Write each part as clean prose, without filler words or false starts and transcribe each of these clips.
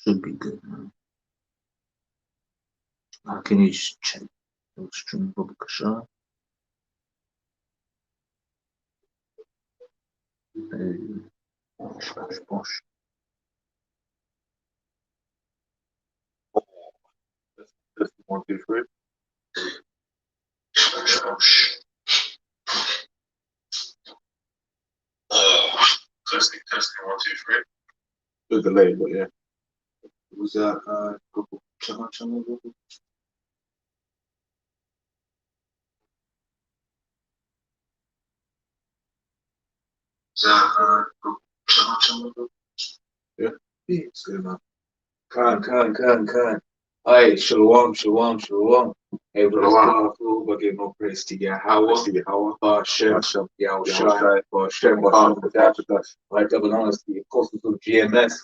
Should be good, man. Can you just check your stream ببكشة؟ باش باش باش. Testing, 1, 2, 3. باش باش. Testing, 1, 2, 3. The delay, but yeah. Was that channel? Yeah. It's good, man. Khan. Hey, shalom. Hey, Shalom. but give no praise to Yahweh. Hashem, Yahushai. Hashem, right, double honesty, apostles of GMS,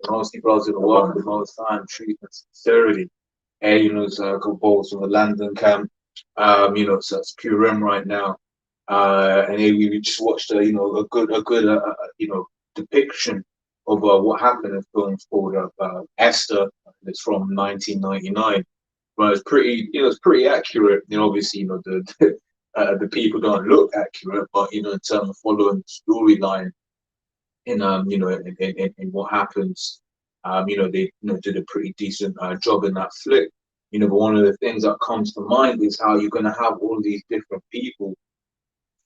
and honesty, brothers in the world, the most time, truth and sincerity. Hey, it's composed from the London camp. So it's Purim right now. And hey, we just watched a good depiction of what happened in films called Esther. It's from 1999, but it's pretty accurate. Obviously, the people don't look accurate, but in terms of following the storyline in what happens, they did a pretty decent job in that flick. But one of the things that comes to mind is how you're going to have all these different people,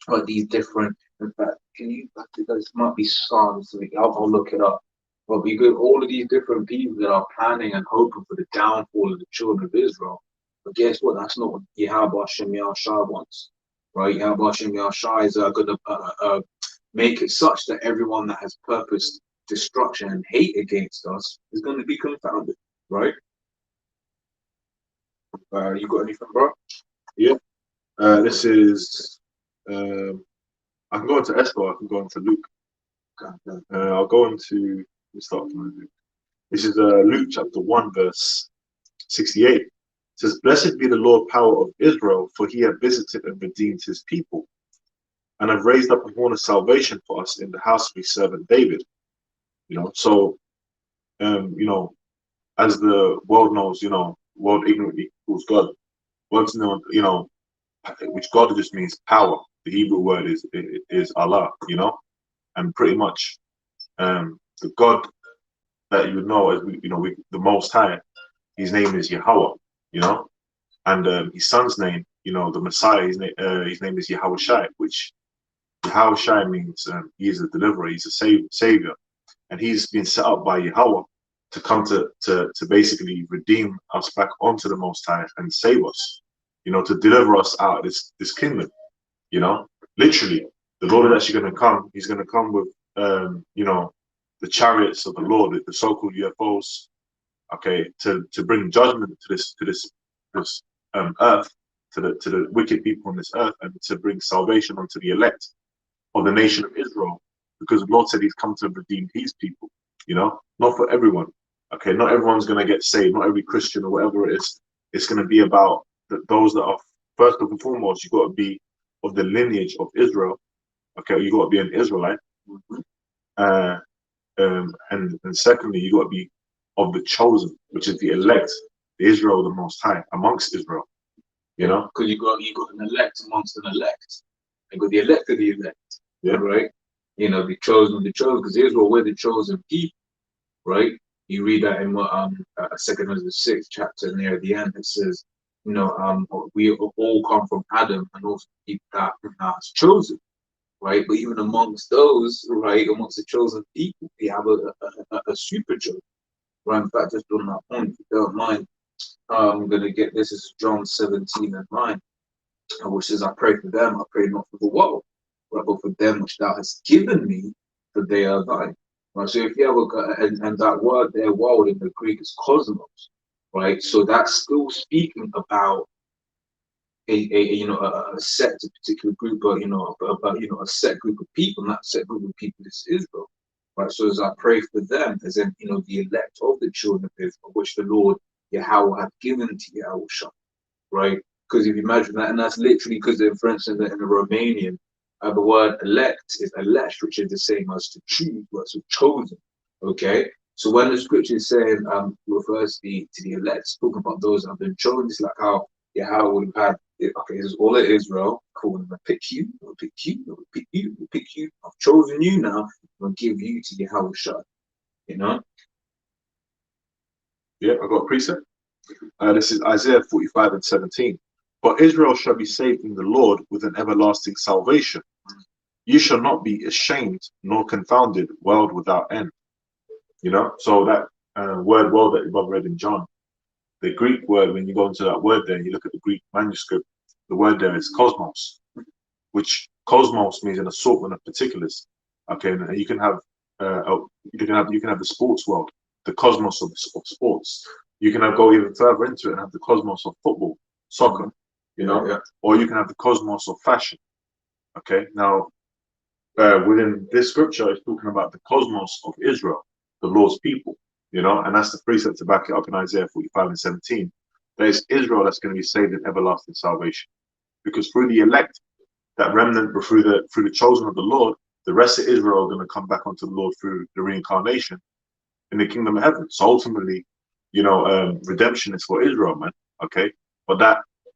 like these different. In fact, can you? I think this might be Psalms. I'll look it up. But we got all of these different people that are planning and hoping for the downfall of the children of Israel. But guess what? That's not what Yahweh Hashem Yahushua wants, right? Yahweh Hashem Yahushua is going to make it such that everyone that has purposed destruction and hate against us is going to be confounded, right? You got anything, bro? Yeah. This is. I can go into Esther. I can go into Luke. I'll go into. Let's start from Luke. This is Luke chapter 1, verse 68. It says, "Blessed be the Lord power of Israel, for he hath visited and redeemed his people, and have raised up a horn of salvation for us in the house of his servant David." So as the world knows, world ignorantly calls God. Words know, which God just means power. The Hebrew word is Allah, and pretty much the God that you know as the Most High, his name is Yahweh, and his son's name, the Messiah, his name is Yahushai, which Yahushai means he is a deliverer, he's a savior, and he's been set up by Yahweh to come to basically redeem us back onto the Most High and save us, to deliver us out of this kingdom, literally. The Lord is actually going to come. He's going to come with, the chariots of the Lord, the so-called UFOs, okay, to bring judgment to this earth, to the wicked people on this earth, and to bring salvation unto the elect of the nation of Israel, because the Lord said He's come to redeem His people. Not for everyone. Okay, not everyone's going to get saved. Not every Christian or whatever it is. It's going to be about those that are, first and foremost, you've got to be of the lineage of Israel. Okay, you got to be an Israelite. And secondly, you got to be of the chosen, which is the elect, the Israel, the Most High, amongst Israel. Because you got an elect amongst an elect. You got the elect of the elect. Yeah. Right? The chosen, because Israel, we're the chosen people, right? You read that in 2 Ezra 6 chapter near the end. It says, we all come from Adam, and also people that is chosen, right? But even amongst those, right, amongst the chosen people, we have a super chosen, right? In fact, just on that point, if you don't mind, I'm gonna get this is John 17:9, which says, "I pray for them. I pray not for the world, but for them which Thou hast given me, for they are Thine." Right. So if you have and that word there, world in the Greek is cosmos, right? So that's still speaking about a set, a particular group, about a set group of people, and that set group of people is Israel, right? So as I pray for them, as in the elect of the children of Israel, which the Lord Yahweh hath given to Yahushua, right? Because if you imagine that, and that's literally because, for instance, in the Romanian, the word elect is elesh, which is the same as to choose, words of chosen. Okay, So when the scripture is saying refers to the elect, it's talking about those that have been chosen. It's like how it would have had okay, this is all it is, bro. Cool, I'm gonna pick you, I'm gonna pick you, I'm gonna pick you, I'm gonna pick you. I've chosen you now, I'm gonna give you to Yahweh Shai, you know? Yeah, I got a precept. This is Isaiah 45 and 17. But Israel shall be saved in the Lord with an everlasting salvation. You shall not be ashamed nor confounded, world without end. You know, so that word world that you've read in John, the Greek word, when you go into that word there, you look at the Greek manuscript, the word there is cosmos, which cosmos means an assortment of particulars. Okay, and you can have the sports world, the cosmos of sports. You can go even further into it and have the cosmos of football, soccer, you know, Yeah. or you can have the cosmos of fashion. Okay, now within this scripture, it's talking about the cosmos of Israel, the Lord's people, you know, and that's the precept to back it up in Isaiah 45 and 17. That it's Israel that's going to be saved in everlasting salvation, because through the elect, that remnant, or through the chosen of the Lord, the rest of Israel are going to come back onto the Lord through the reincarnation in the kingdom of heaven. So ultimately, you know, redemption is for Israel, man. Okay, but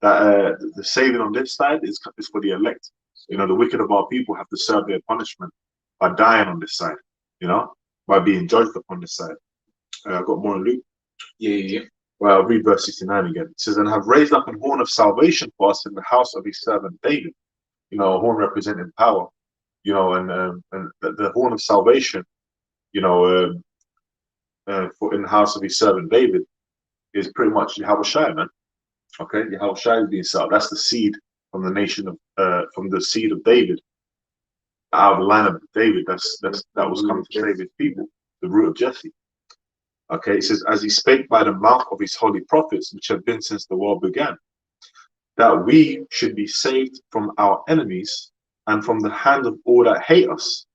the saving on this side is for the elect. You know, the wicked of our people have to serve their punishment by dying on this side. You know, by being judged upon this side. I've got more in Luke. Yeah. Well, I'll read verse 69 again. It says, "And have raised up an horn of salvation for us in the house of his servant David." You know, a horn representing power. You know, and the horn of salvation. You know, for in the house of his servant David is pretty much Yahweh Shai, man. Okay, Yahweh Shai is being set up. That's the seed from the nation of from the seed of David, out of the line of David. That was coming to save his people, the root of Jesse. Okay, it says, as he spake by the mouth of his holy prophets, which have been since the world began, that we should be saved from our enemies and from the hand of all that hate us.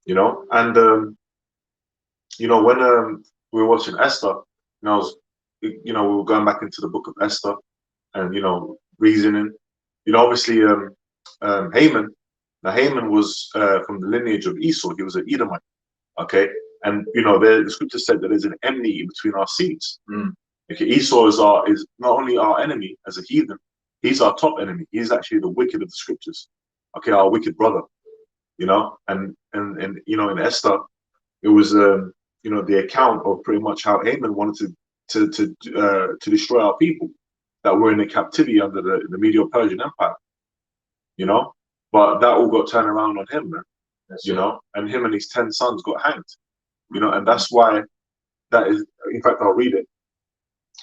You know, and you know, when we were watching Esther, you know, we were going back into the book of Esther and, you know, reasoning. You know, obviously, Haman, now Haman was from the lineage of Esau. He was an Edomite, okay? And, you know, the scripture said that there's an enmity between our seeds. Okay, Esau is not only our enemy as a heathen, he's our top enemy. He's actually the wicked of the scriptures. Okay, our wicked brother, you know? And you know, in Esther, it was you know, the account of pretty much how Haman wanted to destroy our people that were in the captivity under the Medo-Persian Empire, you know. But that all got turned around on him, man. You know, and him and his 10 sons got hanged, you know, and that's why that is. In fact, I'll read it.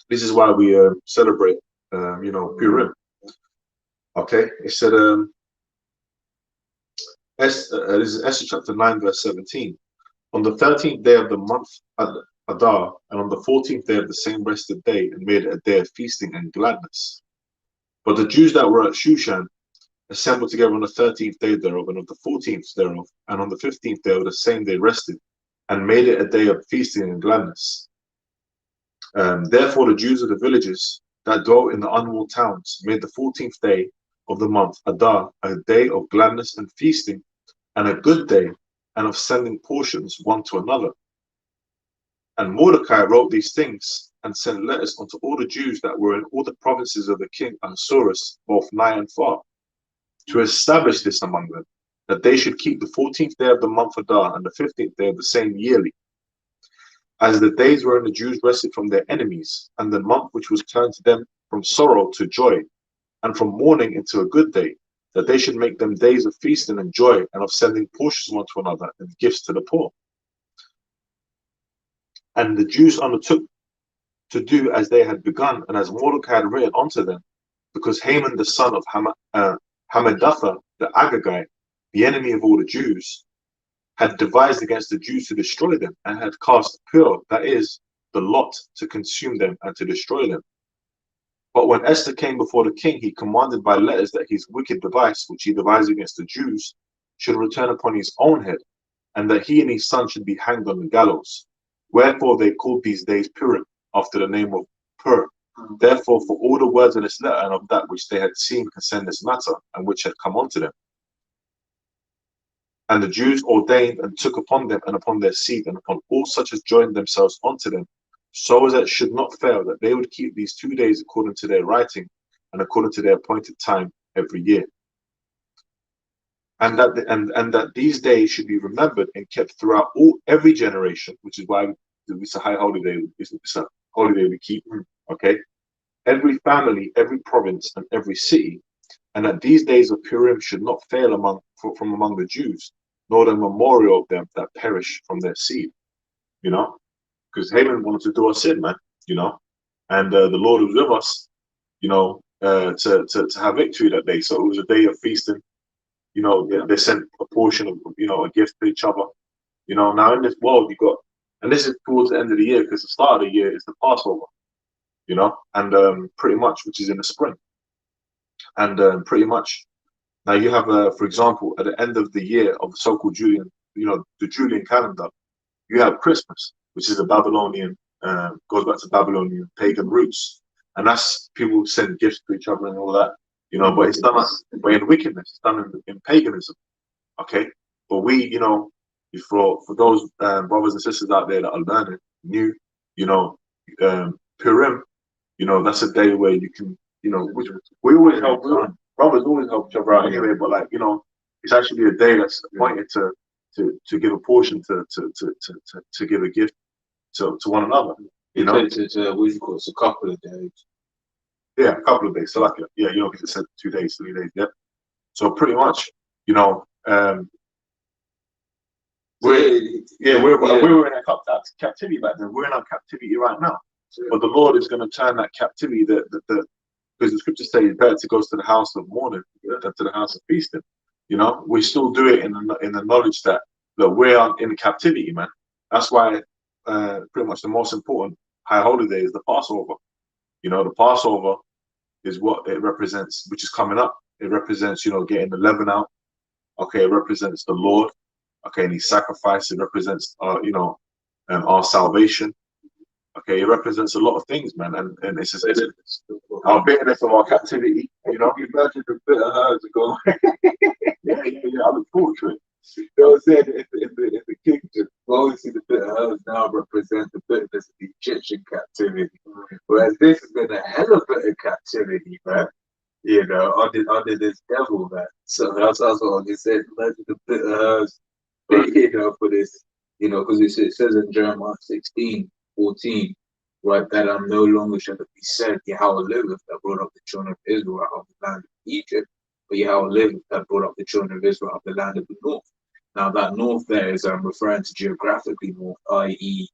This is why we celebrate, you know, Purim. Okay, it said, this is Esther chapter 9, verse 17. On the 13th day of the month Adar, and on the 14th day of the same rested day, and made it a day of feasting and gladness. But the Jews that were at Shushan assembled together on the 13th day thereof, and on the 14th thereof, and on the 15th day of the same day rested, and made it a day of feasting and gladness. Therefore the Jews of the villages that dwelt in the unwalled towns made the 14th day of the month Adar a day of gladness and feasting, and a good day, and of sending portions one to another. And Mordecai wrote these things and sent letters unto all the Jews that were in all the provinces of the king Ahasuerus, both nigh and far, to establish this among them, that they should keep the 14th day of the month Adar and the 15th day of the same yearly, as the days wherein the Jews rested from their enemies, and the month which was turned to them from sorrow to joy, and from mourning into a good day, that they should make them days of feasting and joy, and of sending portions one to another, and gifts to the poor. And the Jews undertook to do as they had begun, and as Mordecai had written unto them, because Haman the son of Hammedatha the Agagite, the enemy of all the Jews, had devised against the Jews to destroy them, and had cast pur, that is, the lot, to consume them and to destroy them. But when Esther came before the king, he commanded by letters that his wicked device, which he devised against the Jews, should return upon his own head, and that he and his son should be hanged on the gallows. Wherefore they called these days Purim, after the name of Pur. Therefore, for all the words of this letter and of that which they had seen concern this matter, and which had come unto them, And the Jews ordained and took upon them and upon their seed and upon all such as joined themselves unto them, so as it should not fail, that they would keep these 2 days according to their writing and according to their appointed time every year. And that these days should be remembered and kept throughout every generation, which is why it's a high holiday. It's a holiday we keep. Okay, every family, every province, and every city, and that these days of Purim should not fail from among the Jews, nor the memorial of them that perish from their seed. You know, because Haman wanted to do us in, man. You know, and the Lord was with us. You know, to have victory that day. So it was a day of feasting. You know, they sent a portion of, a gift to each other. You know, now in this world you got, and this is towards the end of the year, because the start of the year is the Passover. You know, and pretty much, which is in the spring, and pretty much now you have, for example, at the end of the year of the so-called Julian, the Julian calendar, you have Christmas, which is a Babylonian, goes back to Babylonian pagan roots, and that's people send gifts to each other and all that. You know, but it's done but in wickedness, it's done in paganism. Okay, but we, for those brothers and sisters out there that are learning new, Purim, that's a day where you can, which we always help. Brothers always help each other out anyway, but like, it's actually a day that's appointed to give a portion to give a gift to one another. It's what you call it's a couple of days. Yeah, a couple of days. So like, because it said 2 days, 3 days. Yeah. So pretty much, we were in a captivity back then. We're in our captivity right now. But the Lord is going to turn that captivity, because the scriptures say it's better to go to the house of mourning than to the house of feasting. We still do it in the knowledge that we're in captivity, man. That's why pretty much the most important high holiday is the Passover. The Passover is what it represents, which is coming up. It represents, getting the leaven out. Okay, it represents the Lord. Okay, and His sacrifice. It represents, our salvation. Okay, it represents a lot of things, man, and it's just our bitterness of our captivity. Imagine the bitter herbs go. Yeah. I look forward to it. They said in the kingdom, we always see the bitter herbs now represent the bitterness of the Egyptian captivity, whereas this has been a hell of a captivity, man. Under this devil, man. So that's what they said. Imagine the bitter herbs, for this, because it says in Jeremiah 16:14, right, that I'm no longer shall it be said, Yahweh liveth, that brought up the children of Israel out of the land of Egypt, but Yahweh liveth, that brought up the children of Israel out of the land of the north. Now that north there is referring to geographically north, i.e.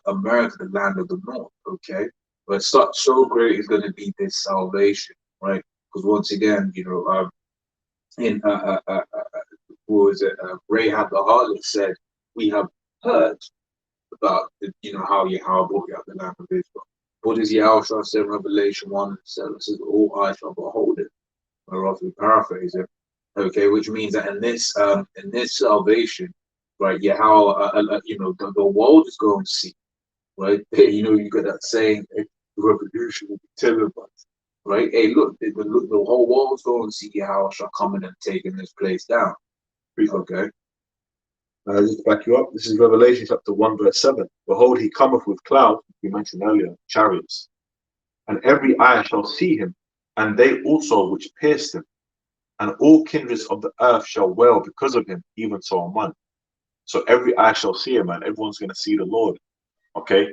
America, the land of the north, okay? But so great is going to be this salvation, right? Because once again, in what was it? Rahab the harlot said, "We have heard about how Yahweh brought you out the land of Israel." What does Yahweh say in Revelation 1:7? It says, "All eyes shall behold it." Or roughly paraphrase it. Okay, which means that in this salvation, right? Yahweh, the world is going to see, right? You got that saying, the revolution will be televised, right? Hey, look, the whole world's going to see Yahweh shall come in and taking this place down. Okay. Just to back you up, this is Revelation chapter 1, verse 7. Behold, he cometh with clouds, we mentioned earlier, chariots, and every eye shall see him, and they also which pierced him, and all kindreds of the earth shall wail because of him, even so on one. So every eye shall see him, and everyone's going to see the Lord. Okay,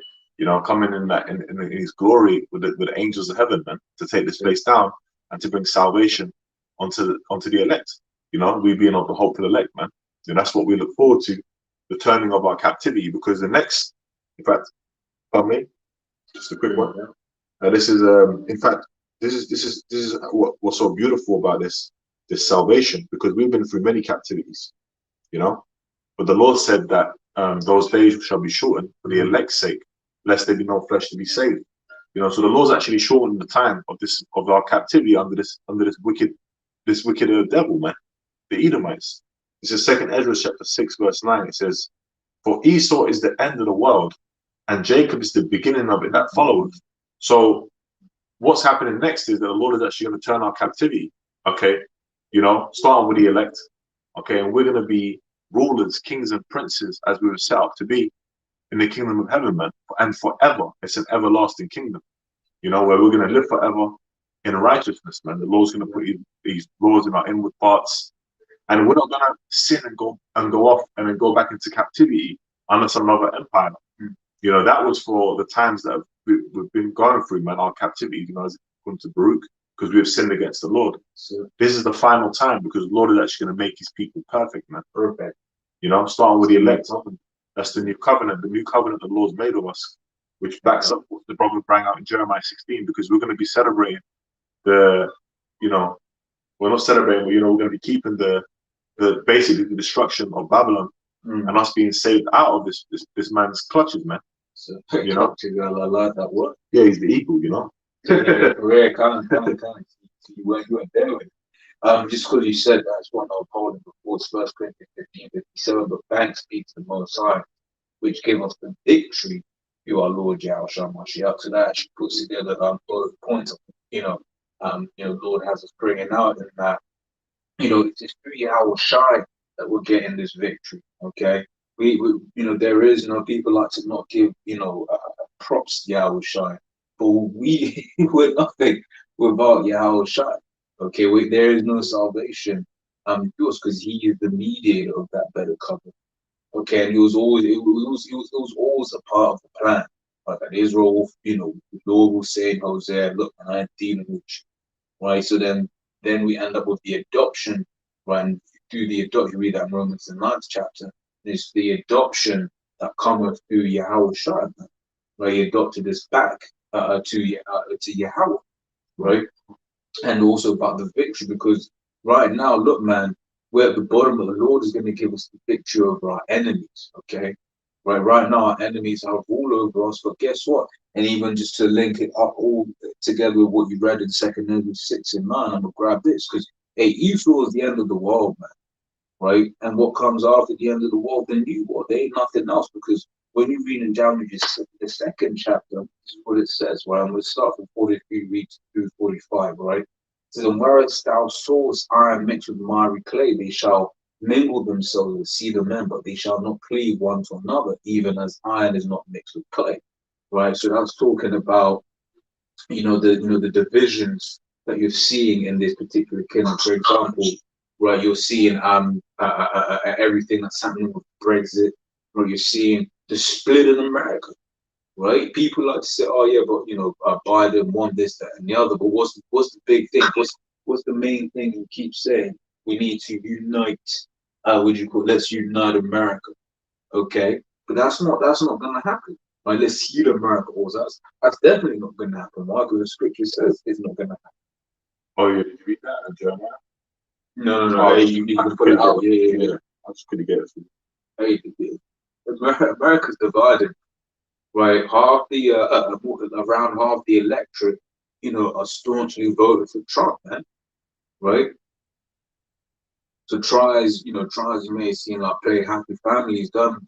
coming in his glory with the angels of heaven, man, to take this place down and to bring salvation onto the elect. We being of the hopeful elect, man. And that's what we look forward to, the turning of our captivity. Because the next, in fact, pardon me, just a quick one. This is, in fact, this is what's so beautiful about this salvation, because we've been through many captivities, but the Lord said that those days shall be shortened for the elect's sake, lest there be no flesh to be saved. So the Lord's actually shortened the time of our captivity under this wicked devil, man, the Edomites. This is 2 Ezra chapter 6, verse 9. It says, "For Esau is the end of the world, and Jacob is the beginning of it that followeth." So what's happening next is that the Lord is actually going to turn our captivity. Okay, starting with the elect, Okay, and we're gonna be rulers, kings, and princes as we were set up to be in the kingdom of heaven, man, and forever. It's an everlasting kingdom, where we're gonna live forever in righteousness, man. The Lord's gonna put these laws in our inward parts, and we're not gonna sin and go off and then go back into captivity under some other empire. That was for the times that we've been going through, man, our captivity, as it comes to Baruch, because we have sinned against the Lord. So this is the final time because the Lord is actually going to make his people perfect, man. Perfect. Starting with the elect. That's the new covenant the Lord's made of us, which backs up what the brother brought out in Jeremiah 16, because we're going to be celebrating we're not celebrating, but, we're going to be keeping the basically the destruction of Babylon and us being saved out of this man's clutches, man. So, I like that word. Yeah, he's the eagle, Yeah, kind of. You weren't there with it. Just because you said that, it's one I was holding before. It's 1 Corinthians 15:57. But thanks be to the Most High, which gave us the victory through our Lord Yahushua Mashiach. So that actually puts together both points of Lord has us bringing out in that. It's 3 hours shy that we're getting this victory. Okay, we there is people like to not give props to Yahweh Shai, but we're nothing without Yahweh Shai. Okay, there is no salvation because he is the mediator of that better covenant. Okay, and it was always a part of the plan. Like that Israel, the Lord will say in Hosea, look, I'm dealing with you. Right, so then we end up with the adoption, right? And through the adoption, you read that in Romans the 9th chapter. It's the adoption that cometh through Yahweh Shai, right? He adopted us back to Yahweh, right? And also about the victory, because right now, look, man, we're at the bottom, but the Lord is going to give us the victory over our enemies, okay? Right now, our enemies are all over us, but guess what? And even just to link it up all together with what you read in 2nd Ezra 6 and 9, I'm gonna grab this because Esau is the end of the world, man, right? And what comes after the end of the world, the new world, there ain't nothing else, because when you read in Daniel, the 2nd chapter, this is what it says, right? I'm gonna start from 43 reads through 45, right? It says, and whereas thou sawest iron mixed with miry clay, they shall mingle themselves with seed of men, but they shall not cleave one to another, even as iron is not mixed with clay. Right, so that's talking about the divisions that you're seeing in this particular kingdom. For example, right, you're seeing everything that's happening with Brexit. Right, you're seeing the split in America. Right, people like to say, "Oh yeah, but Biden won this, that, and the other." But what's the big thing? What's the main thing you keep saying? We need to unite. Let's unite America. Okay, but that's not going to happen. Right, let's heal America. Also, that's definitely not going to happen. Why? Because the scripture says it's not going to happen. Oh, yeah, did you read that in Jeremiah? No. Hey, you need to put it out. Yeah. I just couldn't get it. Hey, America's divided. Right, half the around half the electorate, are staunchly voted for Trump, man. Right. So try as you may seem like play happy families, them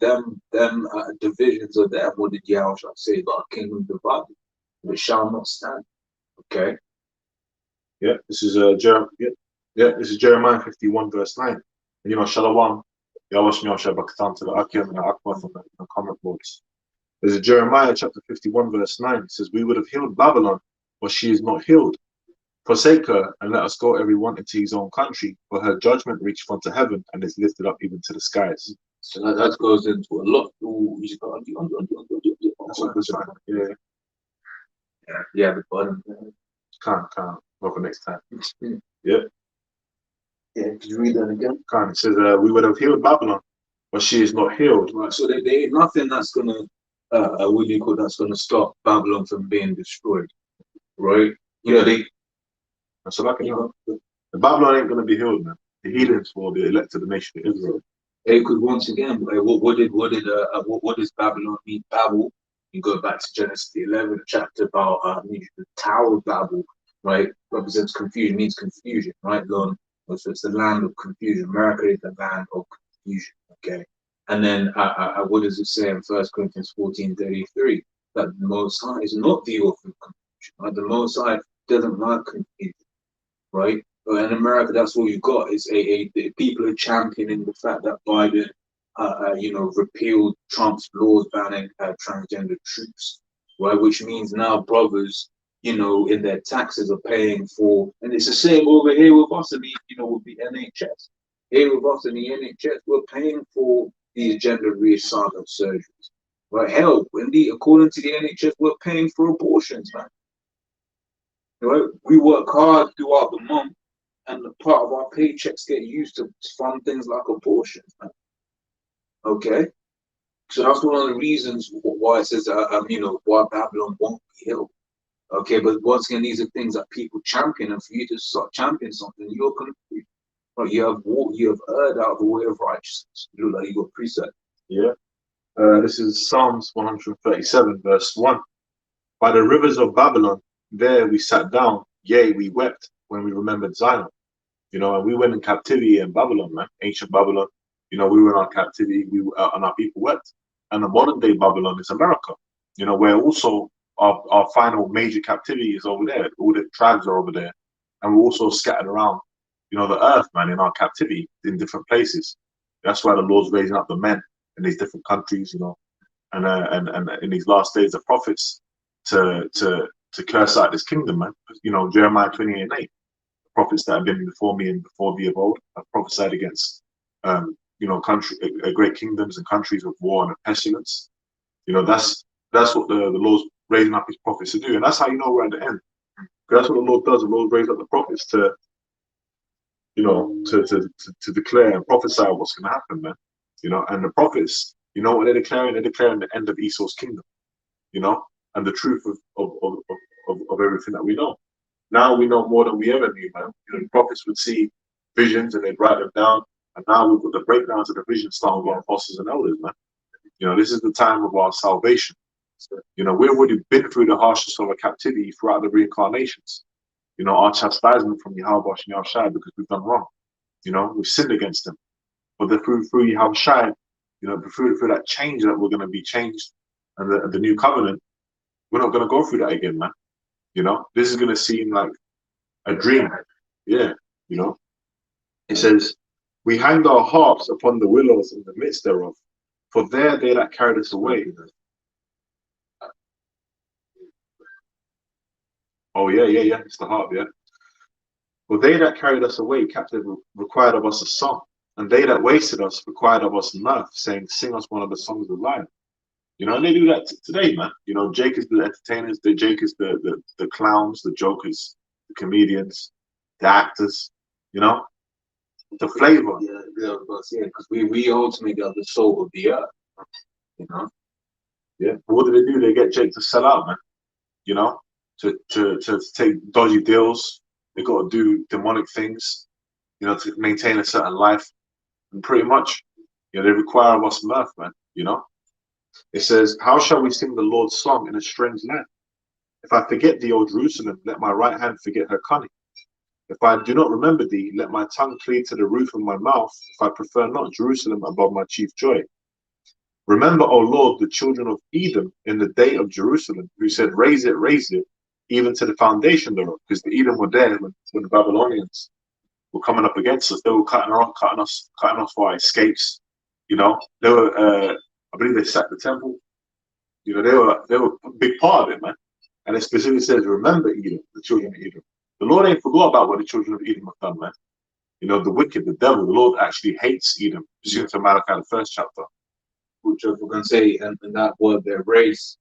divisions are there. What did Yahweh say about kingdom divided? But it shall not stand. Okay. Yeah, this is this is Jeremiah 51 verse 9. And Shalom, Yahweh Shabakatan to the Akim and the Akbar from the comment boards. There's a Jeremiah chapter 51 verse 9. It says, we would have healed Babylon, but she is not healed. Forsake her and let us go every one into his own country, for her judgment reached unto heaven and is lifted up even to the skies. So that goes into a lot. That's fine. Yeah, the bottom. Can't. Well, for next time. Yeah. Yeah, could you read that again? Can't. It says, we would have healed Babylon, but she is not healed. Right. So there ain't nothing that's gonna that's gonna stop Babylon from being destroyed. Right? So the Babylon ain't gonna be healed, man. The healing's for the elected nation of Israel. Because once again, what does Babylon mean? Babel. You go back to Genesis the 11th chapter about the Tower of Babel, right? Represents confusion, means confusion, right? So it's the land of confusion. America is the land of confusion. Okay. And then what does it say in 1 Corinthians 14:33? That the Most High is not the author of confusion, right? The Most High doesn't like confusion, right? In America, that's all you got is people are championing the fact that Biden, repealed Trump's laws banning transgender troops, right? Which means now brothers, in their taxes are paying for, and it's the same over here with us in with the NHS. Here with us in the NHS, we're paying for these gender reassignment surgeries, right? Hell, according to the NHS, we're paying for abortions, man. Right? We work hard throughout the month, and the part of our paychecks get used to fund things like abortions. Man. Okay, so that's one of the reasons why it says, why Babylon won't be healed. Okay, but once again, these are things that people champion, and for you to start championing something, you're confused. Right? You have erred out of the way of righteousness. You look like you got precept. Yeah. This is Psalms 137, verse 1. By the rivers of Babylon, there we sat down, yea, we wept when we remembered Zion. And we went in captivity in Babylon, man, ancient Babylon. We were in our captivity, and our people wept. And the modern day Babylon is America, where also our final major captivity is over there. All the tribes are over there. And we're also scattered around, the earth, man, in our captivity in different places. That's why the Lord's raising up the men in these different countries, and in these last days, the prophets to curse out this kingdom, man. Jeremiah 28:8. Prophets that have been before me and before thee of old have prophesied against, great kingdoms and countries of war and pestilence. That's what the Lord's raising up his prophets to do, and that's how we're at the end. Because that's what the Lord does. The Lord raises up the prophets to declare and prophesy what's going to happen, man. And the prophets, what they're declaring? They're declaring the end of Esau's kingdom, and the truth of everything that we know. Now we know more than we ever knew, man. The prophets would see visions and they'd write them down. And now we've got the breakdowns of the visions starting with our apostles and elders, man. This is the time of our salvation. We've already been through the harshness of our captivity throughout the reincarnations. Our chastisement from Yahweh and Yahushai because we've done wrong. We've sinned against him. But through Yahushai, through that change that we're going to be changed and the new covenant, we're not going to go through that again, man. This is going to seem like a dream. Yeah, It says, we hanged our harps upon the willows in the midst thereof, for there they that carried us away. Oh, yeah. It's the harp, yeah. For they that carried us away captive required of us a song, and they that wasted us required of us mirth, saying, sing us one of the songs of life. And they do that today, man. Jake is the entertainers, Jake is the clowns, the jokers, the comedians, the actors, the flavor. Yeah, because we ultimately are the soul of the earth, Yeah. What do? They get Jake to sell out, man. To take dodgy deals. They got to do demonic things, to maintain a certain life. And pretty much, they require of us mirth, man, It says, how shall we sing the Lord's song in a strange land? If I forget thee, O Jerusalem, let my right hand forget her cunning. If I do not remember thee, let my tongue cleave to the roof of my mouth, if I prefer not Jerusalem above my chief joy. Remember, O Lord, the children of Edom in the day of Jerusalem, who said, raise it, even to the foundation thereof, because the Edom were there when the Babylonians were coming up against us. They were cutting us for our escapes. They were, I believe they sacked the temple. They were a big part of it, man. And it specifically says, remember Edom, the children of Edom. The Lord ain't forgot about what the children of Edom have done, man. The wicked, the devil, the Lord actually hates Edom. Pursuant to Malachi, the first chapter. Which we're going to say, and that word, their race,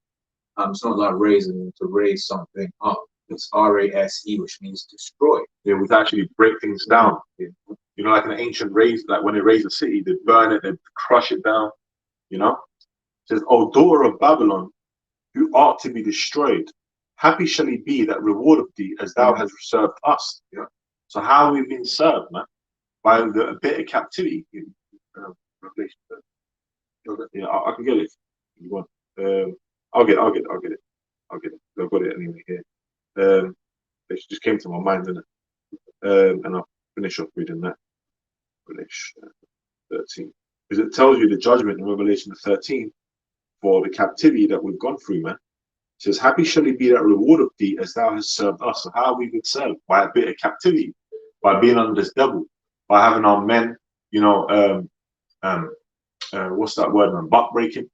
it's not like raising, to raise something up. It's R-A-S-E, which means destroy. It would actually break things down. Like an ancient raise, like when they raise a city, they burn it, they crush it down. It says, O daughter of Babylon, who art to be destroyed, happy shall he be that rewardeth thee as thou hast served us. So how have we been served, man? By the bitter captivity. Yeah, I can get it. You want? I'll get it. I've got it anyway here. It just came to my mind, didn't it? And I'll finish off reading that. Revelation 13. Because it tells you the judgment in Revelation 13 for the captivity that we've gone through, man. It says, happy shall he be that rewardeth thee as thou hast served us. So how have we been served? By a bit of captivity. by being under this devil, by having our men, you know, what's that word, man? Buck breaking,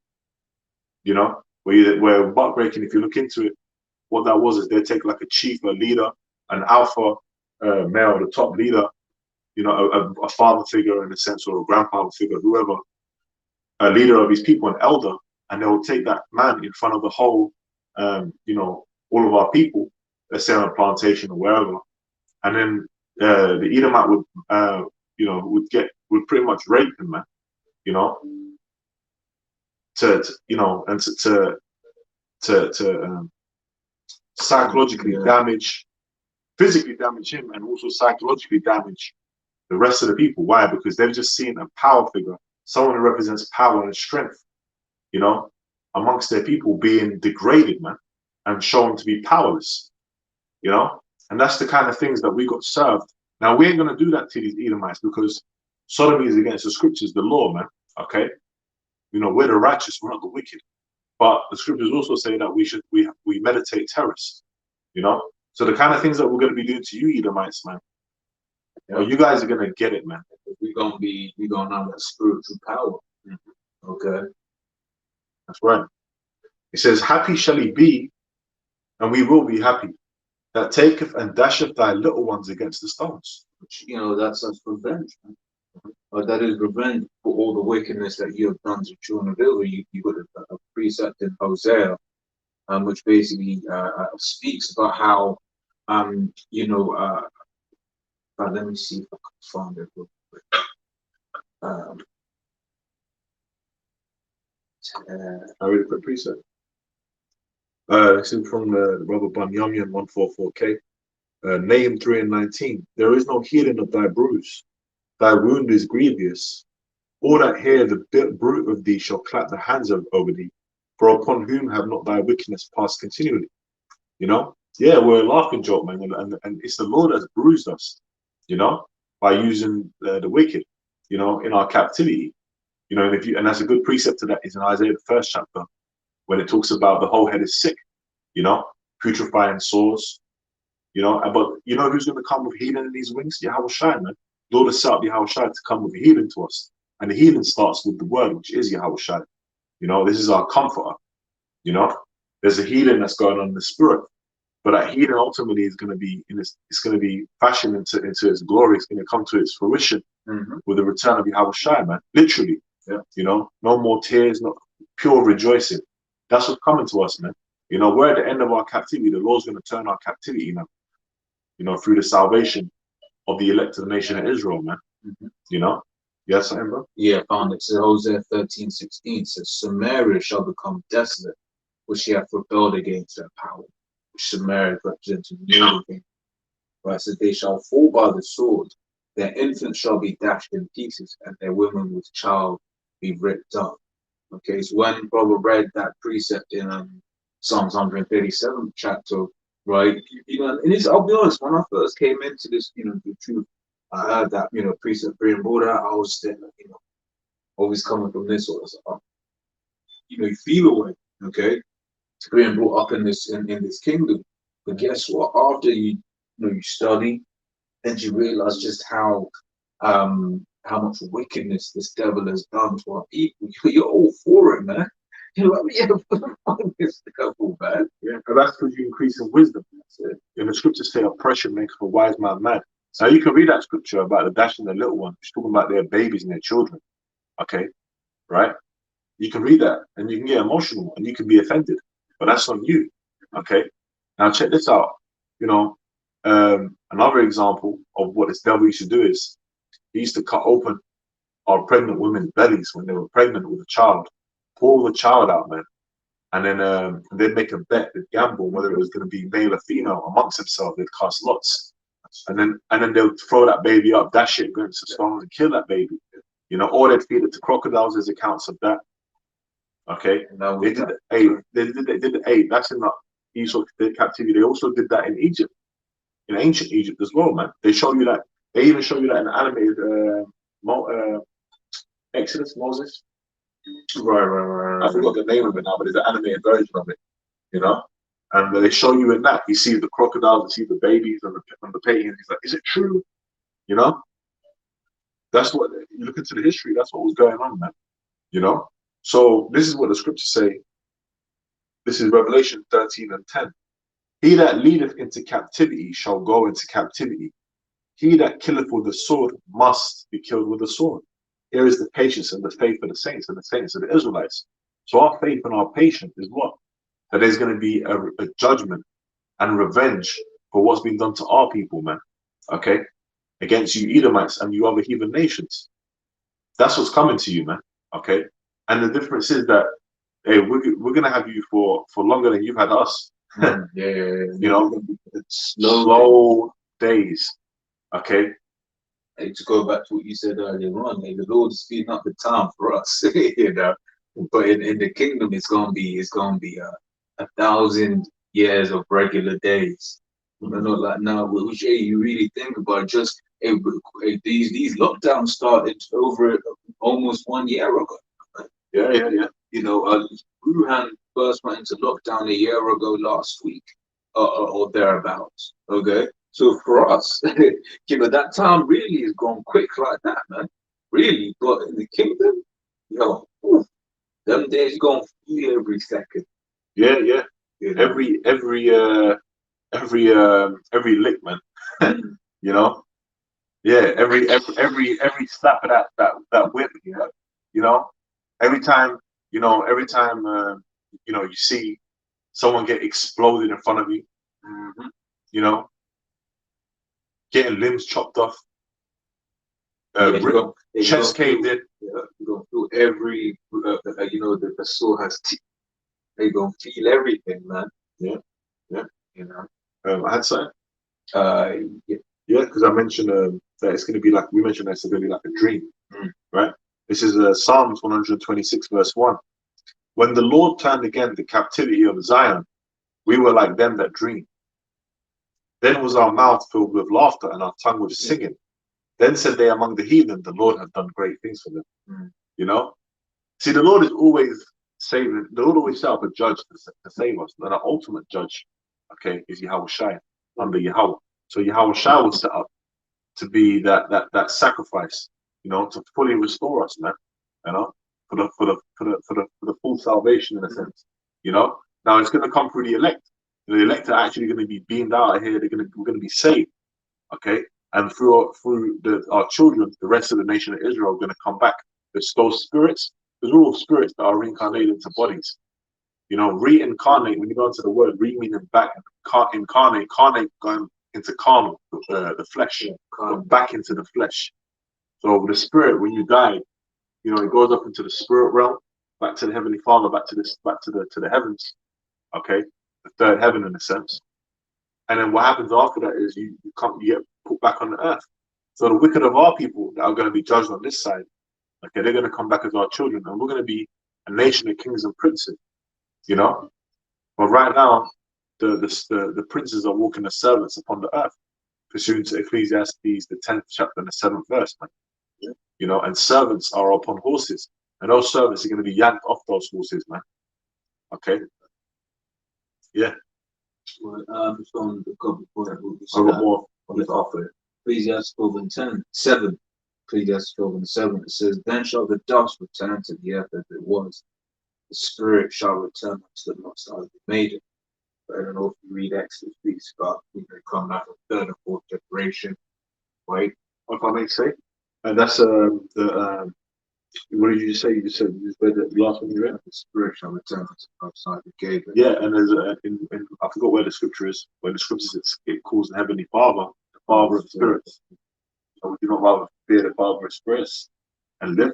you know, where buck breaking, if you look into it, what that was is they take like a chief, a leader, an alpha male, the top leader, you know, a father figure in a sense, or a grandfather figure, whoever, a leader of his people, an elder, and they will take that man in front of the whole, you know, all of our people, let's say on a plantation or wherever, and then the Edomite would, you know, would pretty much rape him, man, you know, you know, and to psychologically damage, physically damage him, and also psychologically damage the rest of the people. Why? Because they've just seen a power figure, someone who represents power and strength, you know, amongst their people being degraded, man, and shown to be powerless, you know. And that's the kind of things that we got served. Now, we ain't going to do that to these Edomites because sodomy is against the scriptures, the law, man, okay? You know, we're the righteous, we're not the wicked. But the scriptures also say that we meditate terrorists, you know? So the kind of things that we're going to be doing to you Edomites, man, you guys are going to get it, man. We're going to have that spiritual power. Okay. That's right. It says, happy shall he be, and we will be happy, that taketh and dasheth thy little ones against the stones. Which, you know, that's revenge. That is revenge for all the wickedness that you have done to children of Israel. You got a precept in Hosea, which basically speaks about how, you know, let me see if I can find it real quick. I read a quick precept. This is from the brother Bunyamin 144K. Nahum 3 and 19. There is no healing of thy bruise. Thy wound is grievous. All that hear the bruit of thee shall clap their hands over thee. For upon whom have not thy wickedness passed continually? You know? Yeah, we're a laughing joke, man. And it's the Lord that's bruised us, you know, by using the wicked, you know, in our captivity. You know, and that's a good precept to that is in Isaiah, the 1st chapter, when it talks about the whole head is sick, you know, putrefying sores, you know. But you know who's going to come with healing in these wings? Yahweh Shai, man. Lord has set up Yahweh Shai to come with healing to us. And the healing starts with the word, which is Yahweh Shai. You know, this is our comforter. You know, there's a healing that's going on in the spirit. But that healing ultimately is going to be it's going to be fashioned into its glory. It's going to come to its fruition with the return of Yahweh Shai, man. Literally. Yeah. You know, no more tears, not pure rejoicing. That's what's coming to us, man. You know, we're at the end of our captivity. The Lord's going to turn our captivity, man. You know, through the salvation of the elect of the nation of Israel, man. You know? Yes, something, bro? Yeah, found it. So Hosea 13:16 says, Samaria shall become desolate, which she hath rebelled against her power. Which Samaria represents new thing. Right, so they shall fall by the sword, their infants shall be dashed in pieces, and their women with child be ripped up. Okay, so when brother read that precept in Psalms 137 chapter, right, you know, and I'll be honest, when I first came into this, you know, the truth, I heard that, you know, precept being brought out, I was then, you know, always coming from this sort of stuff. You know, you feel away, okay, to being brought up in this kingdom. But guess what? After you know, you study, and you realize just how much wickedness this devil has done to our people. You're all for it, man. You know, yeah, find this devil, man. Yeah, and that's because you increase in wisdom. That's it. And the scriptures say oppression makes a wise man mad. So you can read that scripture about the dashing the little ones. It's talking about their babies and their children. Okay, right? You can read that and you can get emotional and you can be offended, but that's on you. Okay, now check this out. You know, another example of what this devil used to do is he used to cut open our pregnant women's bellies when they were pregnant with a child, pull the child out, man, and then they'd make a bet, they'd gamble whether it was going to be male or female amongst themselves. They'd cast lots, and then they'll throw that baby up, dash it, go into stones, and kill that baby. You know, or they'd feed it to crocodiles. There's accounts of that. Okay, they did the They did the eight. That's in the Esau captivity. They also did that in Egypt, in ancient Egypt as well, man. They show you that. They even show you that in the animated Exodus, Moses. Right. I forgot the name of it now, but it's an animated version of it. You know, and they show you in that. He sees the crocodiles, he sees the babies and the paintings. He's like, "Is it true? You know, that's what you look into the history. That's what was going on, man. You know, so this is what the scriptures say. This is Revelation 13:10. He that leadeth into captivity shall go into captivity. He that killeth with the sword must be killed with the sword. Here is the patience and the faith of the saints and the saints of the Israelites. So our faith and our patience is what? That there's going to be a judgment and revenge for what's been done to our people, man. Okay? Against you Edomites and you other heathen nations. That's what's coming to you, man. Okay? And the difference is that, hey, we're going to have you for longer than you've had us. Yeah, yeah, yeah. You know, it's slow days. Okay? Hey, to go back to what you said earlier on, hey, the Lord is speeding up the time for us, you know. But in the kingdom, it's gonna be 1,000 years of regular days. You know, not like now, which hey, you really think about it, just hey, these lockdowns started over almost 1 year ago. Yeah, yeah, yeah. You know, Wuhan first went into lockdown a year ago last week, or thereabouts. Okay, so for us, you know, that time really has gone quick like that, man. Really, but in the kingdom, yo, oof, them days you gonna feel every second. Yeah, yeah. You know, Every lick, man. You know? Yeah, every slap of that whip, yeah. You know? Every time, you see someone get exploded in front of you, hmm you know, getting limbs chopped off, yeah, you chest gonna feel, caved in. yeah, you gonna feel every, you know, the soul has teeth. They gonna feel everything, man. Yeah, yeah. You know, I had something. uh, yeah, Yeah, because I mentioned that it's going to be like, we mentioned that it's going to be like a dream, mm, right? This is Psalms 126, verse 1. When the Lord turned again the captivity of Zion, we were like them that dream. Then was our mouth filled with laughter and our tongue with singing. Then said they among the heathen, the Lord hath done great things for them. mm, You know? See, the Lord is always saving, the Lord always set up a judge to save us. And our ultimate judge, okay, is Yahweh Shai, under Yahweh. So Yahweh Shai was set up to be that sacrifice, to fully restore us, man. You know, for the full salvation in a sense. Now it's gonna come through the elect. The elect are actually gonna be beamed out of here. We're gonna be saved, okay? And through our children, the rest of the nation of Israel are gonna come back. There's those spirits. There's all spirits that are reincarnated into bodies. Reincarnate. When you go into the word, re meaning back, incarnate, carnate going into carnal, the flesh, back into the flesh. So the spirit, when you die, it goes up into the spirit realm, back to the heavenly Father, back to the heavens. Okay, the third heaven in a sense. And then what happens after that is you get put back on the earth. So the wicked of our people that are going to be judged on this side, okay, they're going to come back as our children, and we're going to be a nation of kings and princes. But right now, the princes are walking as servants upon the earth, pursuant to Ecclesiastes, the 10th chapter and the 7th verse, man. And servants are upon horses, and those servants are going to be yanked off those horses, man. Okay. Yeah. well, just on the couple point that we I got more on the offer. Ecclesiastes 12 and 10, 7. Ecclesiastes 12 and 7. It says, "Then shall the dust return to the earth as it was. The spirit shall return to the Most High who made it." But I don't know if you read Exodus, speaks about coming out of third or fourth generation, right? if I may say. And that's the what did you say? You just read the last one you read. The spirit shall return to the Most High who gave it. Yeah, and there's I forgot where the scripture is. Where the scriptures it calls the heavenly Father, the Father of spirits. So would you not rather fear the Father of spirits and live?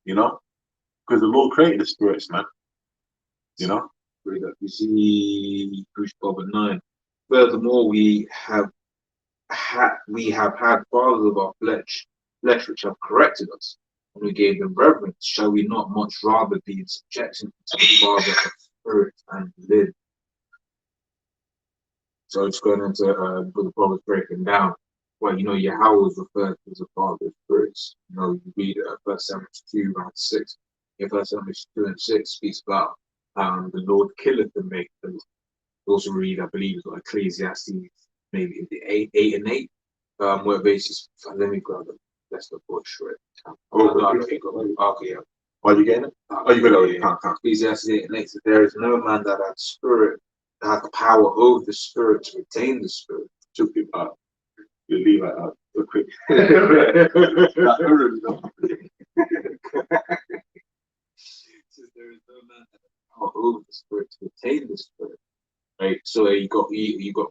Because the Lord created the spirits, man. Read that. We see Hebrews 12 and 9. Furthermore, we have had fathers of our flesh which have corrected us, and we gave them reverence. Shall we not much rather be in subjection to the Father of spirits and live? So it's going into the Proverbs breaking down. Well, Yahweh is referred to as the Father of spirits. You read 1 Samuel 2, around 6. In 1 Samuel 2 and 6 speaks about the Lord killeth and maketh them. Also read, I believe, it's like Ecclesiastes, maybe the 8 and 8. where basis. Let me grab it. That's the bush, right? Oh, Okay, yeah. are you getting it? Oh, you got it already. Yeah. Ecclesiastes 8 and 8 says, there is no man that hath spirit, that hath power over the spirit to retain the spirit. Took it out. You leave it out real quick. Says there is no man that hath power over the spirit to retain the spirit. Right. So you got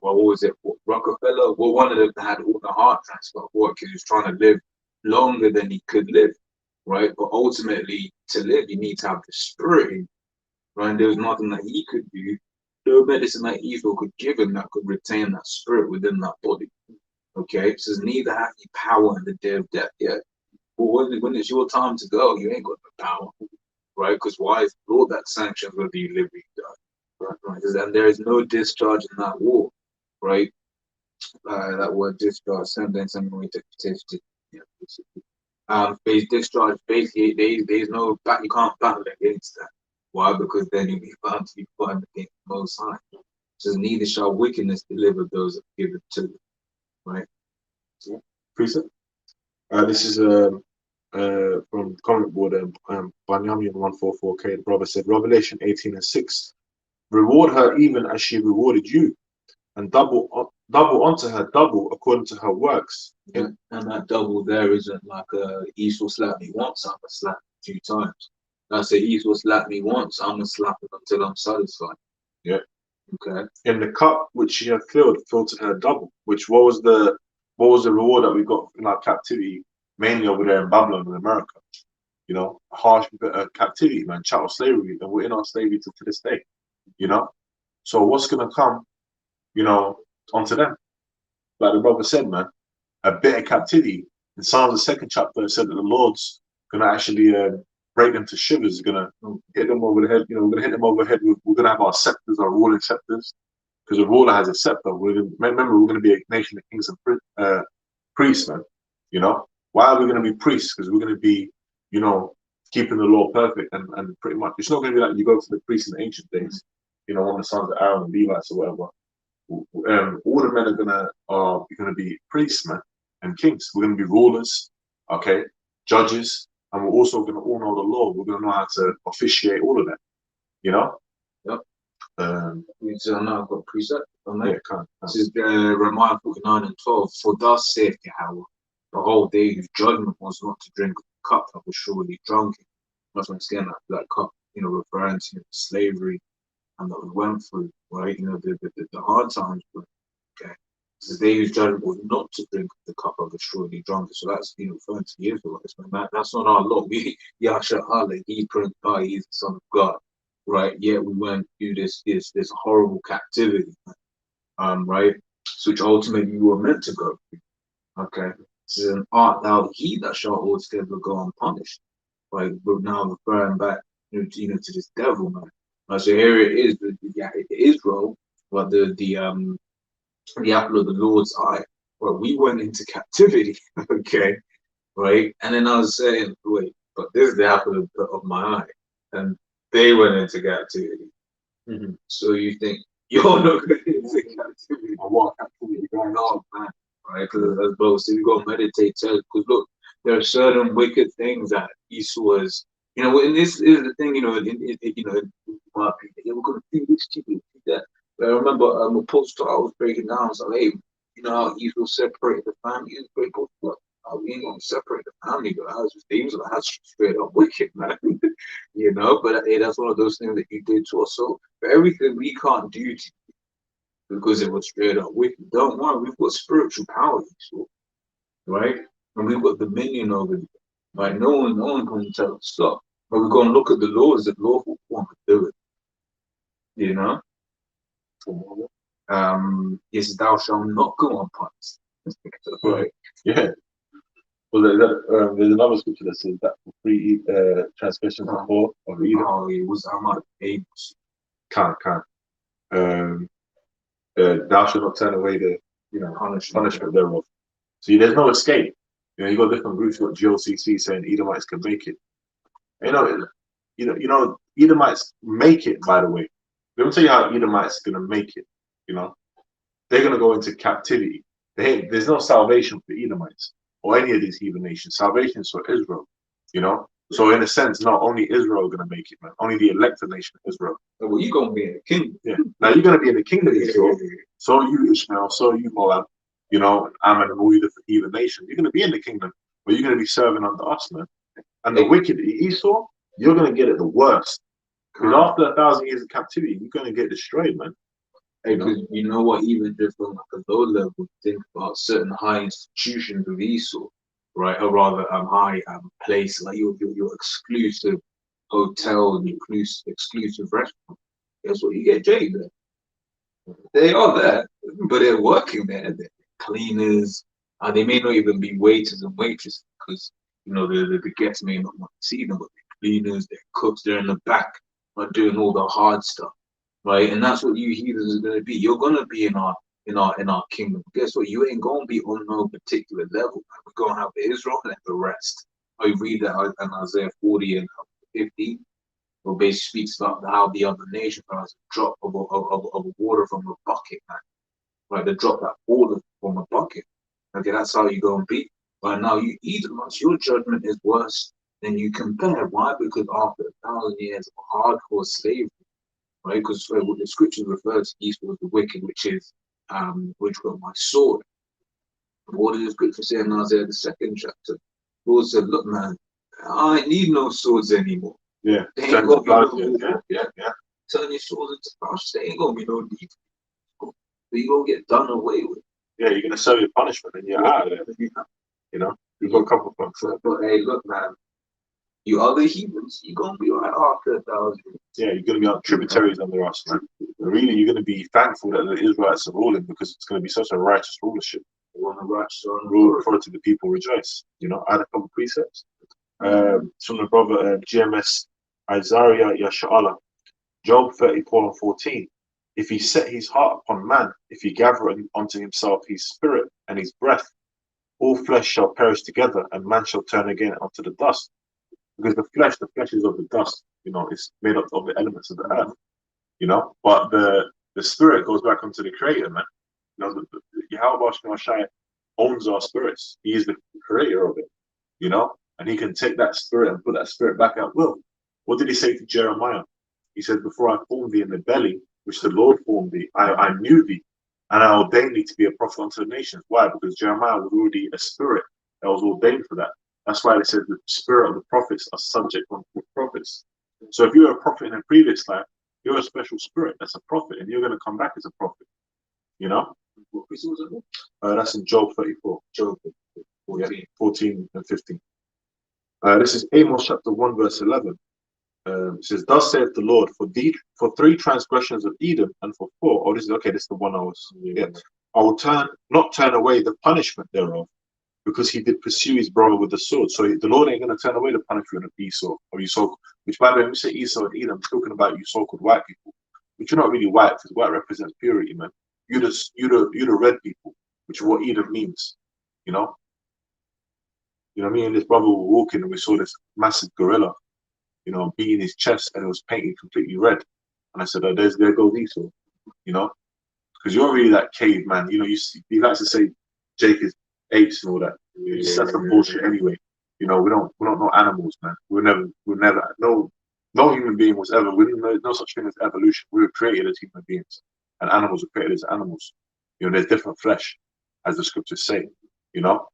what was it? Rockefeller. Well, one of them had all the heart transplant work because he was trying to live longer than he could live. Right. But ultimately, to live, you need to have the spirit. Right. And there was nothing that he could do. No medicine that evil could give him that could retain that spirit within that body. Okay. It says neither have you power in the day of death yet. But when it's your time to go, you ain't got the power. Right. Because why is the Lord that sanctions whether you live or you die? Right? And there is no discharge in that war, right? That word discharge, sentence and interpretation. Yeah, basically. Base discharge, basically, there's no back. You can't battle against that. Why? Because then you'll be found to be fighting against the Most High. So neither shall wickedness deliver those that give it to them, right? Yeah. Precept. This is from the comment board. Banyamian 144K. The brother said, Revelation 18 and 6. Reward her even as she rewarded you, and double unto her double according to her works. Yeah. And that double there isn't like Esau slapped me once, I'm gonna slap him 2 times. I say Esau slapped me once, I'm gonna slap him until I'm satisfied. Yeah. Okay. In the cup which she had filled to her double. Which what was the reward that we got in our captivity, mainly over there in Babylon in America? You know, harsh captivity, man, chattel slavery, and we're in our slavery to this day. You know, so what's gonna come? You know, onto them. Like the brother said, man, a bit of captivity. In Psalms, the second chapter, it said that the Lord's gonna actually break them to shivers. Gonna hit them over the head. You know, we're gonna hit them over the head. We're gonna have our scepters, our ruling scepters, because a ruler has a scepter. Remember, we're gonna be a nation of kings and priests, man. You know, why are we gonna be priests? Because we're gonna be, you know, keeping the law perfect and pretty much. It's not gonna be like you go to the priests in the ancient days. You know, one of the sons of Aaron and Levites or whatever. All the men are gonna be priests, man, and kings. We're gonna be rulers, okay, judges, and we're also gonna all know the law. We're gonna know how to officiate all of that, you know. Yep. Um, So now I've got precept on that. yeah, kind. This is Jeremiah 49 and 12. For thus saith Yahweh, the whole day whose judgment was not to drink of the cup that was surely drunken. That's once again that cup, referring to slavery and that we went through, right? The hard times, but okay. Says they whose judgment was not to drink of the cup of the surely drunken. So that's referring to the Israelites. That's not our law. Yasha Allah, he's Prince God, he's the Son of God, right? Yet we went through this horrible captivity, right? So which ultimately we were meant to go through. Okay. Says, and art thou he that shall altogether go unpunished? Right, but now referring back to this devil, man. So here it is, Israel, but the apple of the Lord's eye. Well, we went into captivity, okay, right? And then I was saying, wait, but this is the apple of my eye, and they went into captivity. Mm-hmm. So you think you're not going into captivity? Or what captivity going on, man? Right? Because as both said, we got to meditate. Because look, there are certain wicked things that Esau has. And this is the thing. My opinion, we're going to do this, do that. But I remember a post I was breaking down. So hey, how Esau separated the family. It's very post. We ain't gonna separate the family, but that's straight up wicked, man. But hey, that's one of those things that you did to us. So for everything we can't do to you because it was straight up wicked, don't worry, we've got spiritual power, right? And we've got dominion over you. Right? No one can tell us stop. But we're gonna look at the law as the lawful one to do it. Yes, thou shalt not go unpunished. Right. Yeah. Well, there's another scripture that says that for free transgressions of law of either. Oh, it was Ahmad Abels. Can't. Thou shalt not turn away the punishment thereof. So there's no escape. You got different groups. You got GOCC saying Edomites can make it. Edomites make it. By the way, let me tell you how Edomites gonna make it. They're gonna go into captivity there's no salvation for Edomites or any of these heathen nations. Salvation is for Israel, you know. So in a sense, not only Israel gonna make it, man. Only the elected nation of Israel. Well, you gonna be in the kingdom. Yeah. Now you're gonna be in the kingdom, Israel. So are you, Ishmael. So are you, Moab. You know, Ammon and all the different heathen nations. You're gonna be in the kingdom, but you're gonna be serving under us, man. And the wicked Esau, you're gonna get it the worst. Because after 1,000 years of captivity, you're gonna get destroyed, man. Because you know what, even just on like a low level, think about certain high institutions of Esau, right? Or rather, high place like your exclusive hotel and exclusive restaurant. Guess what? You get Jay there. They are there, but they're working there. They're cleaners. They may not even be waiters and waitresses because you know the guests may not want to see them, but they're cleaners, they're cooks, they're in the back, like doing all the hard stuff, right? And that's what you heathens are gonna be. You're gonna be in our kingdom. Guess what? You ain't gonna be on no particular level. We're gonna have Israel and the rest. I read that in Isaiah 40 and 50 where basically speaks about how the other nation has a drop of water from a bucket, man. Right, they drop that water from a bucket. Okay, that's how you go and beat. But now you Edomites, your judgment is worse than you compare. Why? Because after 1,000 years of hardcore slavery, right? Because what the scriptures refer to Esau as the wicked, which got my sword. What does the scripture say in Isaiah the 2nd chapter? Lord said, look, man, I ain't need no swords anymore. Yeah, they ain't gonna be no yeah. Turn your swords into flesh. They ain't gonna be no need. So you gonna get done away with. Yeah, you're gonna serve your punishment and you're out of there. You know, you've got a couple of folks. But hey, look, man, you other heathens, you gonna be right after 1,000. Yeah, you're gonna be on tributaries under us, man. Really, you're gonna be thankful that the Israelites are ruling because it's gonna be such a righteous rulership. Rule for to the people rejoice. You know, add a couple of precepts. From the brother GMS Isaiah Yasha'Allah, Job 34:14. If he set his heart upon man, if he gather unto himself his spirit and his breath, all flesh shall perish together, and man shall turn again unto the dust. Because the flesh is of the dust, you know, it's made up of the elements of the earth, you know. But the spirit goes back onto the creator, man. You know, Yahweh Shai owns our spirits. He is the creator of it, you know, and he can take that spirit and put that spirit back at will. What did he say to Jeremiah? He said, before I formed thee in the belly, which the Lord formed thee, I knew thee, and I ordained thee to be a prophet unto the nations. Why? Because Jeremiah was already a spirit that was ordained for that. That's why they said the spirit of the prophets are subject unto prophets. So if you're a prophet in a previous life, you're a special spirit that's a prophet, and you're going to come back as a prophet. You know? That's in Job 34. Job 14. Yeah, 14 and 15. This is Amos chapter 1, verse 11. It says, thus saith the Lord, for 3 transgressions of Edom, and for 4. Oh, this is the one I was. Yeah. I will not turn away the punishment thereof, because he did pursue his brother with the sword. So the Lord ain't going to turn away the punishment of Esau, or Esau, which by the way, when we say Esau and Edom, I'm talking about you so-called white people, which you're not really white, because white represents purity, man. You're the red people, which is what Edom means, you know? You know what I mean? This brother was walking and we saw this massive gorilla, you know, beating his chest, and it was painted completely red. And I said, oh, there goes Esau, you know? Because you're really that caveman, you know, you like to say Jacob's apes and all that. That's some bullshit anyway. You know, we're not animals, man. We're never, no human being was ever, no such thing as evolution. We were created as human beings, and animals were created as animals. You know, there's different flesh, as the scriptures say, you know.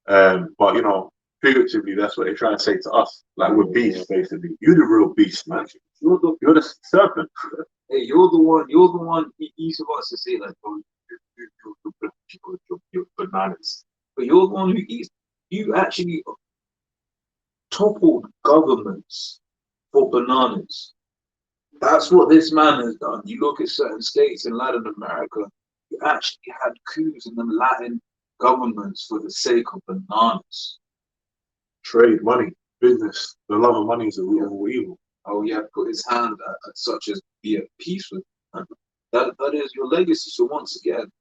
But, you know, figuratively, that's what they're trying to say to us. Like, we're beasts, basically. You're the real beast, man. You're the serpent. Hey, you're the one, each of us to say, like, oh, you're bananas. But you're the one who eats. You actually toppled governments for bananas. That's what this man has done. You look at certain states in Latin America, you actually had coups in the Latin governments for the sake of bananas. Trade, money, business. The love of money is the root of all evil. Oh yeah, put his hand at such as be at peace with them. That is your legacy. So once again,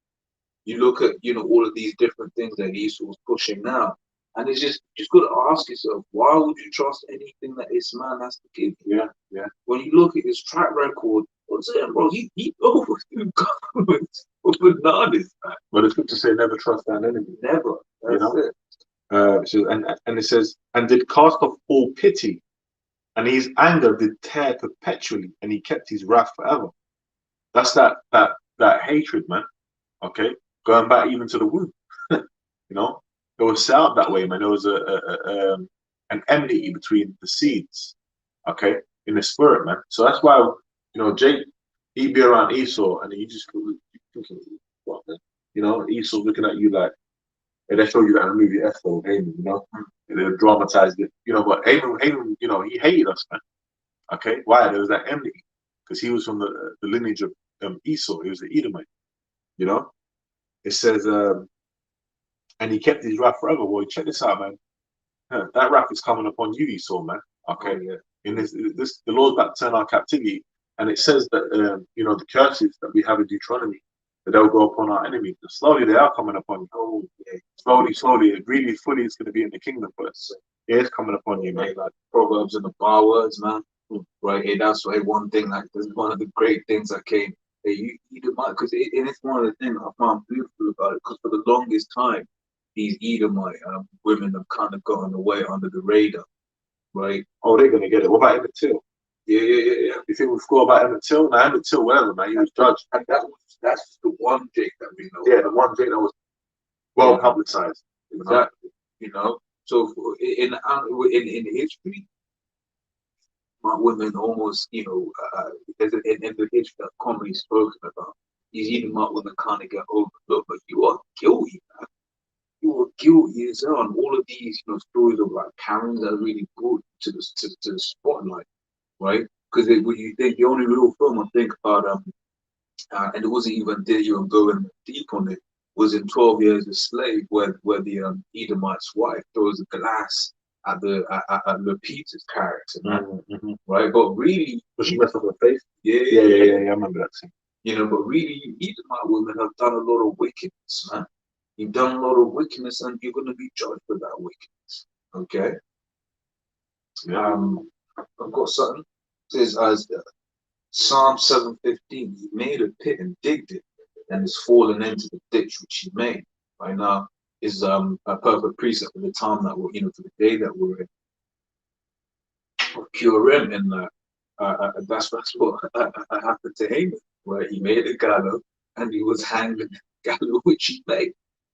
you look at all of these different things that Esau was pushing now, and it's just got to ask yourself, why would you trust anything that this man has to give you? Yeah. When you look at his track record, what's it, bro? He overthrew governments. bananas, man. But the scripture say never trust thine enemy. Never. You That's know. it. And it says, and did cast off all pity, and his anger did tear perpetually, and he kept his wrath forever. That's that hatred, man. Okay, going back even to the womb. You know, it was set up that way, man. There was an enmity between the seeds. Okay, in the spirit, man. So that's why Jake, he'd be around Esau, and you just thinking, what, man? Esau's looking at you like, and they show you that in the movie Esau, Haman, and they dramatized it, But Haman, he hated us, man. Okay, why? There was that enmity because he was from the lineage of Esau. He was the Edomite. You know, it says, and he kept his wrath forever. Well, check this out, man. That wrath is coming upon you, Esau, man. Okay, yeah. In this, the Lord's about to turn our captivity, and it says that the curses that we have in Deuteronomy, that they'll go upon our enemies. And slowly they are coming upon you. Oh, yeah. Slowly, really fully, it's going to be in the kingdom first. So, yeah, it's coming upon you, man. Like Proverbs and the bar words, man. Right, hey, that's why one thing, like, this is one of the great things that came. Hey, you Edomite, because it's one of the things I found beautiful about it, because for the longest time, these Edomite women have kind of gotten away under the radar, right? Oh, they're gonna get it. What about Emmett Till? Yeah. You think we score about Emmett Till? Now Emmett Till, whatever, man, he was judged. And that's just the one Jake that we know. Yeah, the one thing that was well publicized. Exactly. So in history, my women almost, there's in the history that comedy spoken about. These even my women kind of get overlooked, but you are guilty, man. You are guilty as well. And all of these, stories of like Karens that are really brought to the spotlight, right? Because when you think the only real film I think about, and it wasn't even going deep on it, was in 12 Years a Slave, where the Edomite's wife throws a glass at at Lupita's character, man. Mm-hmm. Right? But really, but she messed up her face. Yeah, I remember that scene. But really, Edomite women have done a lot of wickedness, man. You've done a lot of wickedness, and you're going to be judged for that wickedness. Okay. Yeah. I've got something. It says as Psalm 7:15, he made a pit and digged it, and has fallen into the ditch which he made. Right now is a perfect precept for the time that we're, for the day that we're in. Purim, and that's what happened to Haman. Right, he made a gallows, and he was hanged in the gallows which he made.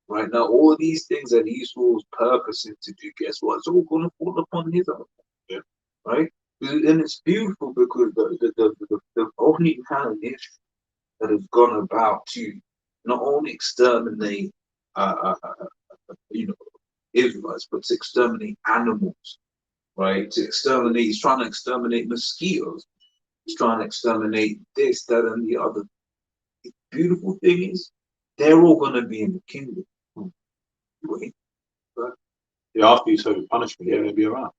Right now, all these things that Esau's purposing to do, guess what? It's all going to fall upon his own. Yeah. Right, and it's beautiful because the only kind of history that has gone about to not only exterminate Israelites, but to exterminate animals, right? He's trying to exterminate mosquitoes. He's trying to exterminate this, that, and the other. The beautiful thing is, they're all going to be in the kingdom. Wait, but after you serve the punishment, they're going to be around.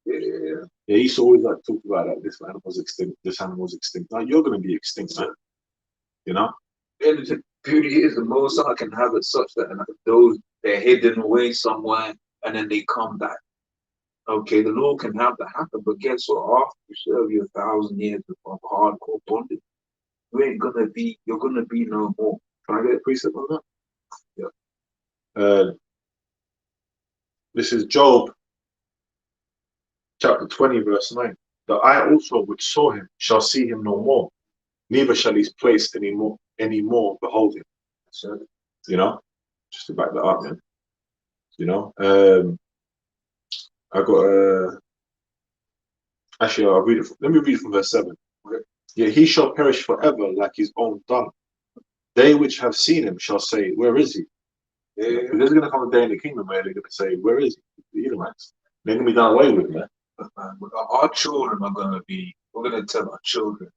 Yeah, he's always like talked about that. This animal's extinct. This animal's extinct. Now you're going to be extinct, man. And the beauty is the Most High can have it such that those they're hidden away somewhere, and then they come back. Okay, the Lord can have that happen, but guess what? After you serve your 1,000 years of hardcore bondage, you're gonna be no more. Can I get a precept on that? Yeah. This is Job chapter 20, verse 9. That I also which saw him shall see him no more, neither shall his place any more behold him. So, just to back that up, man. I got actually I'll read it. Let me read it from verse 7. Okay. Yet he shall perish forever like his own dung. They which have seen him shall say, where is he? Yeah. There's going to come a day in the kingdom where they're going to say, where is he? The Edomites. They're going to be done away with, man. Our children are going to be, we're going to tell our children,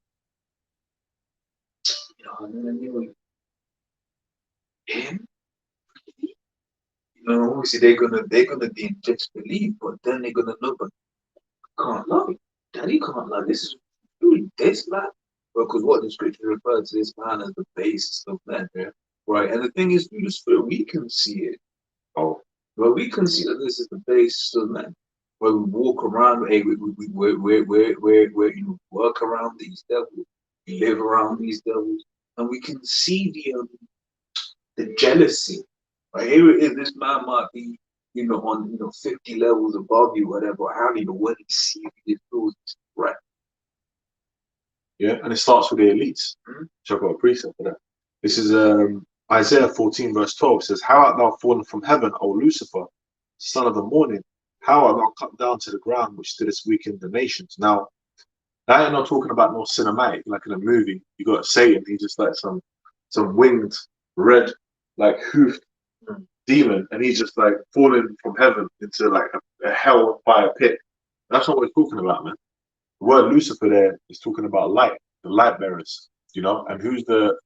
him? Obviously they're gonna be in disbelief, but then they're gonna know, but can't lie. Daddy can't lie. This is doing this, man. Because what the scripture refers to this man as the basis of men, yeah? Right? And the thing is, through the spirit, we can see it. Oh, well, we can see that this is the basis of men. Where we walk around, hey, we work around these devils, we live around these devils, and we can see the jealousy. Right, here it is. This man might be, on 50 levels above you, whatever. Have you? But when he sees you, he feels this threat. Yeah, and it starts with the elites. Which I've got a precept for that. This is Isaiah 14, verse 12. It says, "How art thou fallen from heaven, O Lucifer, son of the morning? How art thou cut down to the ground, which didst weaken the nations?" Now, that ain't not talking about no cinematic, like in a movie. You got Satan, he's just like some winged, red, like hoofed demon, and he's just like falling from heaven into like a hell fire pit. That's not what we're talking about, man. The word Lucifer there is talking about light, the light bearers, and who's the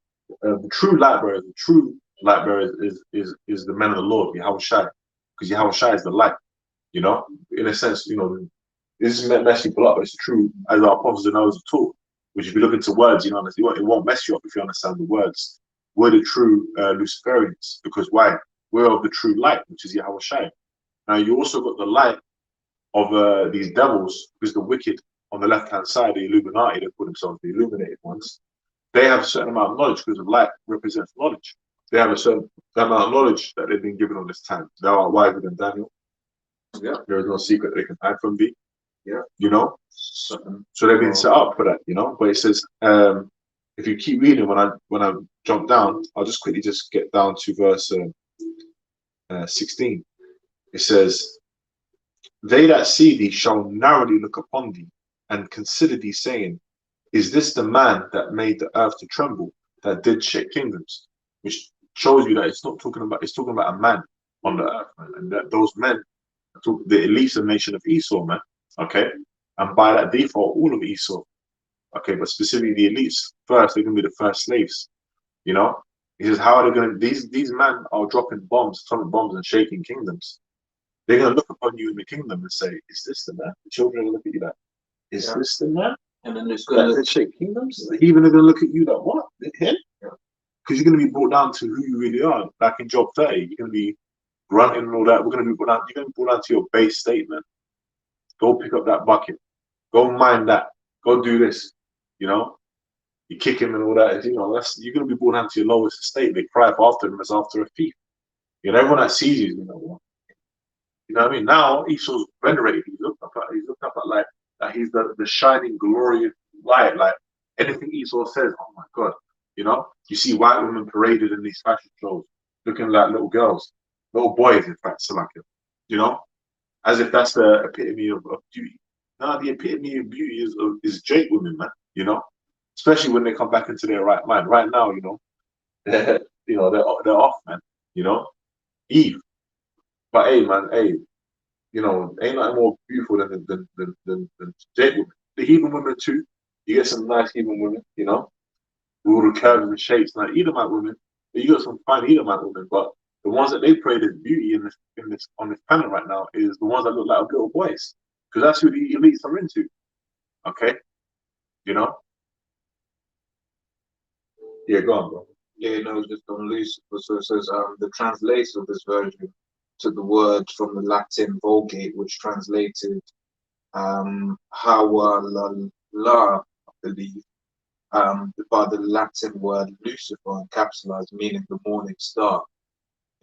true light bearers? The true light bearers is the men of the Lord, Yahweh Shai, because Yahweh Shai is the light, in a sense, this is mess people up, but it's true as our apostles and others have taught. Which if you look into words, it won't mess you up if you understand the words. We're the true Luciferians, because why? We're of the true light, which is Yahweh Shai. Now you also got the light of these devils, because the wicked on the left hand side, the Illuminati, they call themselves the illuminated ones. They have a certain amount of knowledge because the light represents knowledge. They have a certain amount of knowledge that they've been given on this time. Thou art wiser than Daniel. Yeah. There is no secret they can hide from thee. Yeah. So they've been set up for that, But it says, if you keep reading, when I jump down, I'll just quickly just get down to verse 16. It says, "They that see thee shall narrowly look upon thee, and consider thee, saying, Is this the man that made the earth to tremble, that did shake kingdoms?" Which shows you that it's talking about a man on the earth, man. And that those men, the elites of the nation of Esau, man. Okay? And by that default, all of Esau. Okay, but specifically the elites, first, they're gonna be the first slaves. He says, how are they gonna these men are dropping bombs, atomic bombs, and shaking kingdoms. They're gonna look upon you in the kingdom and say, "Is this the man?" The children are gonna look at you like, "Is this the man?" And then it's going to shake kingdoms. Even they're gonna look at you like, "What? Him?" Because you're gonna be brought down to who you really are. Back in Job 30, you're gonna be grunting and all that. We're gonna be brought down. You're gonna be brought down to your base statement. Go pick up that bucket. Go mind that. Go do this. You kick him and all that. You're gonna be brought down to your lowest estate. They cry after him as after a thief. Everyone that sees you is gonna what? You know what I mean? Now Esau's venerated. He's looked up at like he's the shining, glorious light. Like anything Esau says, oh my God. You see white women paraded in these fashion shows, looking like little girls, little boys, in fact, Salaka. As if that's the epitome of beauty. No, the epitome of beauty is Jake women, man. Especially when they come back into their right mind. Right now, they're they're off, man. Eve. But hey, man, hey, ain't nothing more beautiful than Jake women. The Hebrew women too. You get some nice Hebrew women, with all the curves and shapes, like Edomite women. But you got some fine Edomite women, but the ones that they praise as beauty on this panel right now is the ones that look like little boys, because that's who the elites are into. Okay, Yeah, go on, bro. Yeah, just on Lucifer. So it says the translation of this version took the word from the Latin Vulgate, which translated Hawalala, I believe, by the Latin word Lucifer, capitalized, meaning the morning star.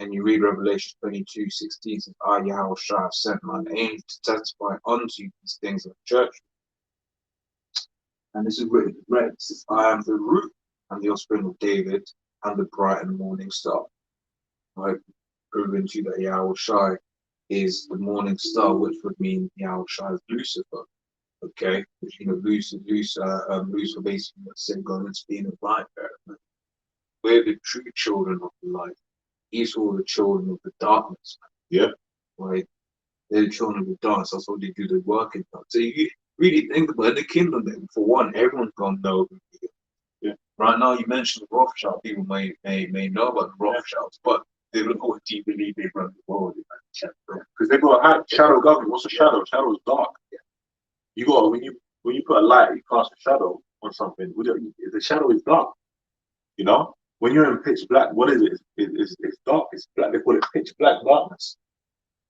And you read Revelation 22:16, says, "I, Yahweh Shai, have sent mine angel to testify unto you these things of the church." And this is written in red. It says, "I am the root and the offspring of David and the bright and morning star." Right? Proving to you that Yahweh Shai is the morning star, which would mean Yahweh Shai is Lucifer. Okay? Which, Lucifer basically symbolizes being a light bearer. We're the true children of the light. Esau are the children of the darkness. Yeah. Right? They're the children of the darkness. That's what they do the work in. So you really think about it, in the kingdom, then, for one, everyone's gonna know who he is. Yeah. Right now, you mentioned the Rothschild. People may know about the Rothschilds, but they don't know what do you believe they run the world. Because they got a shadow government. What's a shadow? Shadow is dark. Yeah. You got when you put a light, you cast a shadow on something. The shadow is dark. When you're in pitch black, what is it? It's dark. It's black. They call it pitch black darkness.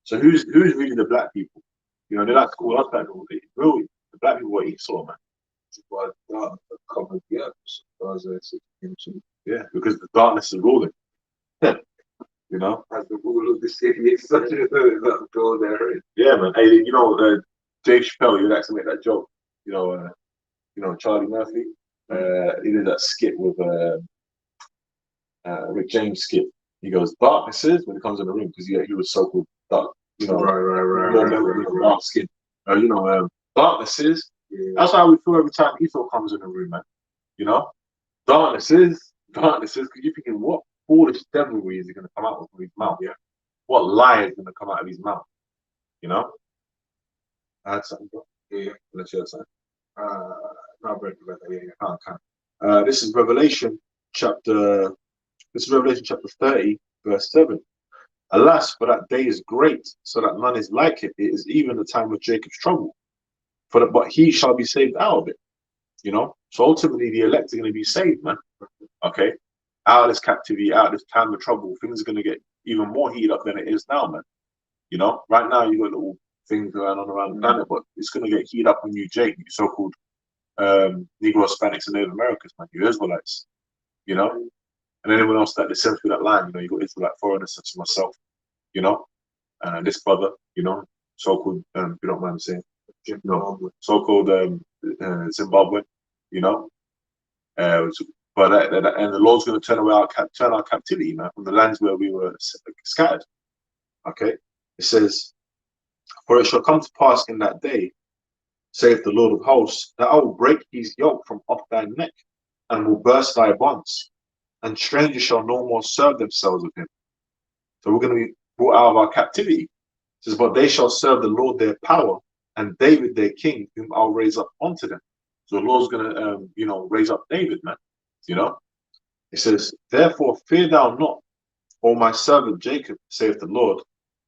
So who's really the black people? They like to call us black people. Really, the black people are Esau, man. Why the covered the earth, as I said. Yeah, because the darkness is ruling. You know, As the rule of the city is such a go there. yeah, man. Hey, you know, Dave Chappelle, he would actually make that joke. You know, Charlie Murphy. He did that skit with Rick James skit. He goes, darknesses when it comes in the room because he was so called dark, you know, dark skin. You know, darknesses. Yeah. That's how we feel every time Esau comes in the room, man. You know, darknesses, because you're thinking, what foolish devilry is he going to come out with from his mouth? Yeah, what lie is going to come out of his mouth? You know, I had something, bro. Yeah, let's share something. Not very good. Yeah, can't. This is Revelation chapter. This is Revelation chapter 30, verse 7. Alas, for that day is great, so that none is like it. It is even the time of Jacob's trouble. But he shall be saved out of it. You know? So ultimately the elect are going to be saved, man. Okay? Out of this captivity, out of this time of trouble, things are going to get even more heated up than it is now, man. You know? Right now you got little things going on around the planet, but it's going to get heated up when you Jake, you so-called Negro, Hispanics, and Native Americans, man, you Israelites. You know? And anyone else that descends through that line, you know, you got Israelite foreigners such as myself, you know, this brother, you know, so-called, if you don't mind saying, you know, so-called Zimbabwe, you know, and the Lord's going to turn our captivity, man, from the lands where we were scattered. Okay, it says, "For it shall come to pass in that day, saith the Lord of hosts, that I will break his yoke from off thy neck, and will burst thy bonds, and strangers shall no more serve themselves with him." So we're going to be brought out of our captivity. It says, "But they shall serve the Lord their power, and David their king, whom I'll raise up unto them." So the Lord's going to, you know, raise up David, man. You know, it says, "Therefore fear thou not, O my servant Jacob, saith the Lord,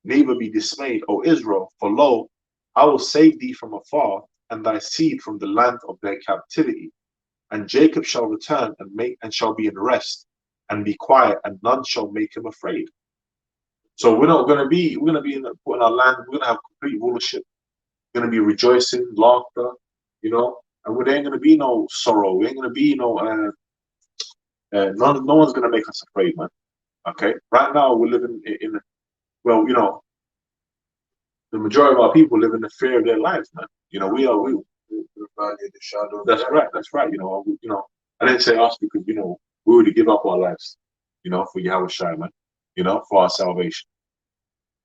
neither be dismayed, O Israel, for lo, I will save thee from afar, and thy seed from the land of their captivity. And Jacob shall return and shall be in rest, and be quiet, and none shall make him afraid." So we're going to be in our land. We're going to have complete rulership. We're going to be rejoicing, laughter, you know, and there ain't going to be no sorrow. We ain't going to be no no one's going to make us afraid, man. Okay, right now we're living well, you know, the majority of our people live in the fear of their lives, man. You know, we the shadow. That's right. That's right. You know, I didn't say us because you know we already give up our lives, you know, for Yahweh Shai, man. You know, for our salvation.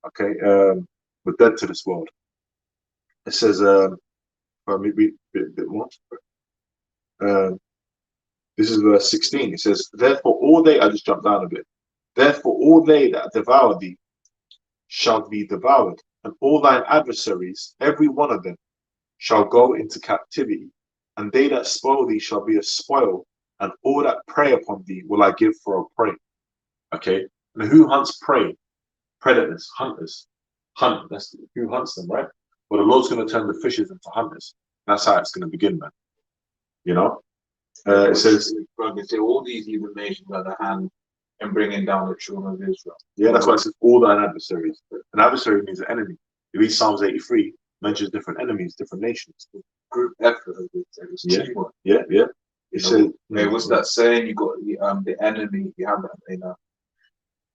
Okay, we're dead to this world. It says, let me read a bit more. This is verse 16. It says, "Therefore all they," I just jumped down a bit. "Therefore all they that devour thee shall be devoured, and all thine adversaries, every one of them, shall go into captivity. And they that spoil thee shall be a spoil, and all that prey upon thee will I give for a prey." Okay, and who hunts prey? Predators, hunters. That's who hunts them, right? But the Lord's going to turn the fishes into hunters. That's how it's going to begin, man. You know, it says, say all these heathen nations are the hand and bringing down the children of Israel. Yeah, that's why it says all thine adversaries. An adversary means an enemy. You read Psalms 83, mentions different enemies, different nations. Group effort, it's teamwork. Yeah. It says, hey, what's that saying? You got the enemy. You have that in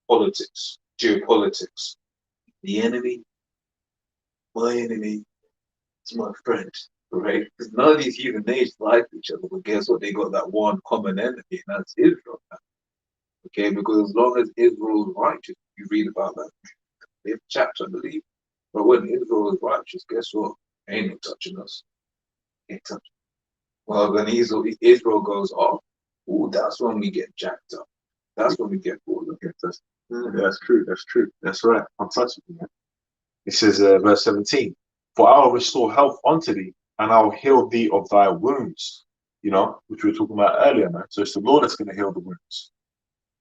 politics, geopolitics. The enemy, my enemy, is my friend. Right? Because none of these human nations like each other, but guess what? They got that one common enemy, and that's Israel. Okay, because as long as Israel is righteous, you read about that fifth chapter, I believe. But when Israel is righteous, guess what? Ain't no touching us. Ain't touching. Well, when Israel goes off, ooh, that's when we get jacked up. That's when we get bored. Okay, that's true. That's true. That's right. Untouchable, man. It says, verse 17, "For I will restore health unto thee, and I will heal thee of thy wounds." You know, which we were talking about earlier, man. So it's the Lord that's going to heal the wounds,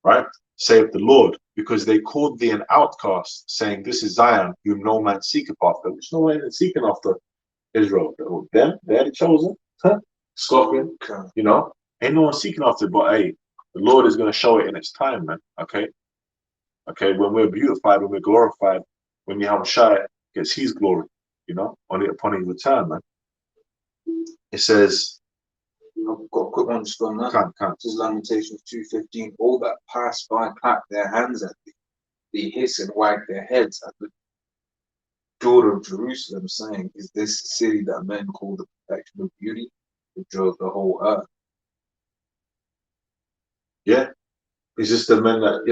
right? Saith the Lord, because they called thee an outcast, saying, "This is Zion, whom no man seeketh after," which no man is seeking after Israel. Them, they're the chosen, scoffing, you know, ain't no one seeking after it, but hey, the Lord is going to show it in its time, man. Okay, when we're beautified, when we're glorified, when Yahweh Shai gets his glory, you know, upon his return, man. It says, I've got a quick one just on that. Can. This is Lamentations 2:15. All that pass by clap their hands at thee. They hiss and wag their heads at the daughter of Jerusalem, saying, is this the city that men call the perfection of beauty, the joy of the whole earth? Yeah. It's just the men that,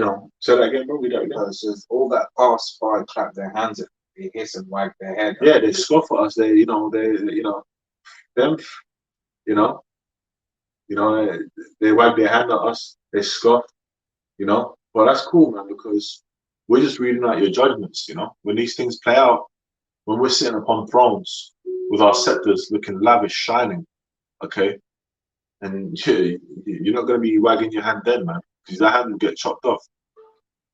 say that again, bro. We don't know. It says, all that pass by clap their hands at thee. They hiss and wag their head. Yeah, they scoff at us. Them, you know, they wag their hand at us. They scoff, But that's cool, man, because we're just reading out your judgments, When these things play out, when we're sitting upon thrones with our scepters looking lavish, shining, okay? And you're not going to be wagging your hand then, man, because that hand will get chopped off,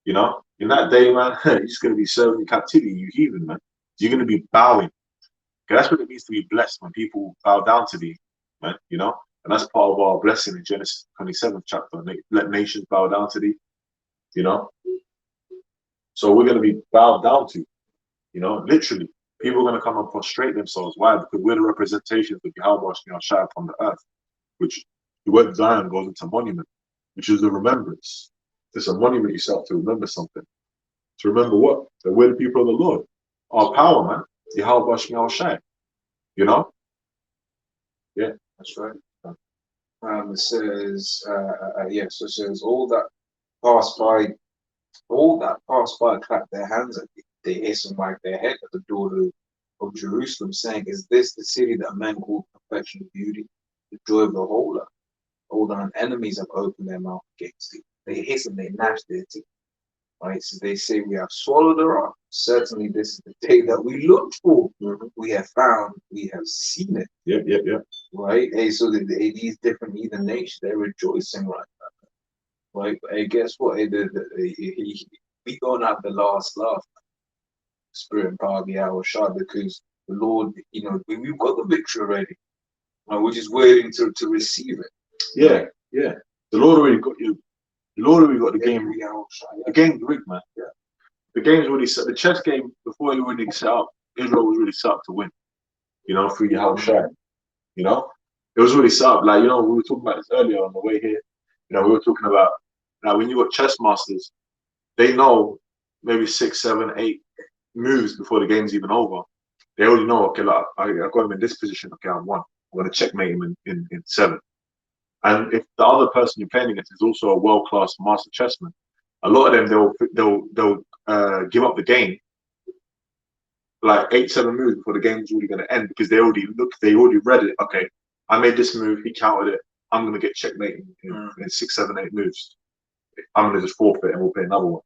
In that day, man, you're just going to be serving captivity, you heathen, man. You're going to be bowing. Okay, that's what it means to be blessed when people bow down to thee, man, And that's part of our blessing in Genesis 27th chapter. Let nations bow down to thee, So we're going to be bowed down to, literally. People are going to come and prostrate themselves. Why? Because we're the representations of Yahweh Shai upon the earth, which the word Zion goes into monument, which is a remembrance. It's a monument yourself to remember something. To remember what? That we're the people of the Lord. Our power, man. Yahweh Shai. Yeah, that's right. It says, so it says, pass by, all that pass by clap their hands at thee. They hiss and wag their head at the daughter of Jerusalem, saying, is this the city that men call perfection of beauty, the joy of the whole earth? All thine enemies have opened their mouth against thee. They hiss and they gnash their teeth. Right? So they say, we have swallowed her up. Certainly this is the day that we looked for. We have found, we have seen it. Yep. Right? Hey, so these different heathen nations, they're rejoicing right now. Right? But hey, guess what? Hey, we gonna have the last laugh. Spirit and power be our shot, because the Lord, we've got the victory already. We're just waiting to receive it. Yeah. The Lord already got you. The Lord already got the game. The game's rigged, man. Yeah. The game's already set. The chess game, before it really set up, Israel was really set up to win. Through Yahweh Shai. It was really set up. Like, we were talking about this earlier on the way here. We were talking about, when you got chess masters, they know maybe 6, 7, 8 moves before the game's even over. They already know, okay, like, I got him in this position. Okay, I'm 1. I'm going to checkmate him in 7. And if the other person you're playing against is also a world-class master chessman, a lot of them they'll give up the game like 8, 7 moves before the game's really going to end, because they already read it. Okay, I made this move, he countered it. I'm going to get checkmated in 6, 7, 8 moves. I'm going to just forfeit and we'll play another one.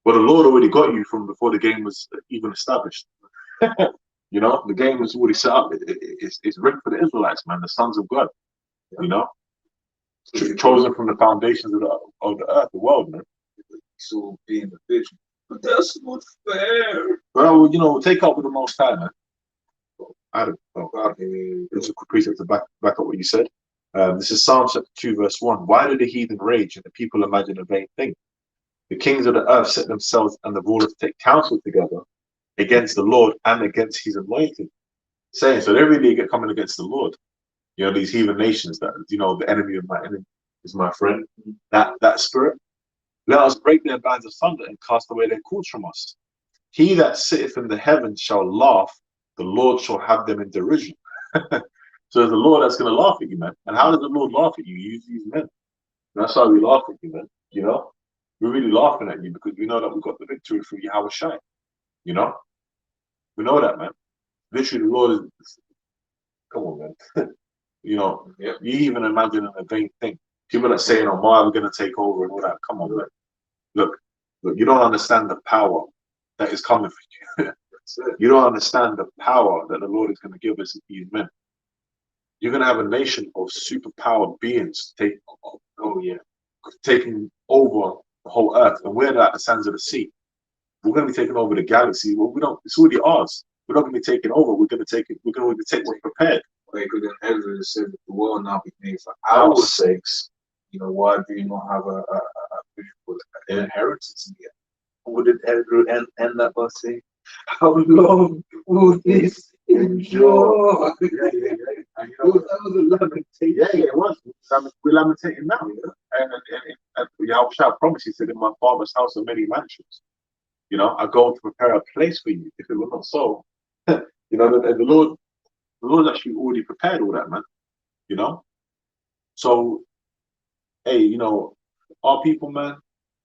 But the Lord already got you from before the game was even established. The game was already set up. It's rigged for the Israelites, man, the sons of God. Chosen from the foundations of the earth, the world, man. So being the vision. But that's not fair. Well, take up with the Most High, man. It's a quick precept to back up what you said. This is Psalm chapter 2, verse 1. Why do the heathen rage and the people imagine a vain thing? The kings of the earth set themselves and the rulers take counsel together against the Lord and against his anointed. Saying, so they're really coming against the Lord. These heathen nations that, the enemy of my enemy is my friend. That spirit. Let us break their bands asunder and cast away their cords from us. He that sitteth in the heavens shall laugh, the Lord shall have them in derision. So it's the Lord that's going to laugh at you, man. And how does the Lord laugh at you? You use these men. And that's how we laugh at you, man. We're really laughing at you because we know that we've got the victory through Yahweh Shai. We know that, man. Literally, the Lord is. Come on, man. You even imagine a vain thing. People that saying, "Oh, why are we going to take over?" and all that. Come on, man. Look, you don't understand the power that is coming for you. You don't understand the power that the Lord is going to give us as these men. You're going to have a nation of superpowered beings taking over the whole earth, and we're like the sands of the sea. We're going to be taking over the galaxy. Well, we don't. It's already ours. We're not going to be taking over. We're going to take it. We're going to take what's prepared. Because then Ezra said that the world now be made for our sakes. Why do you not have a beautiful inheritance in here? What did Ezra end that by saying? How long will this Sure. Yeah, yeah, yeah. And you know, That was a lamentation. yeah, it was. We're lamentating now. Yahweh promised, he said, in my father's house are many mansions. You know, I go to prepare a place for you. If it were not so, you know, the Lord actually already prepared all that, man. You know, so hey, you know, our people, man,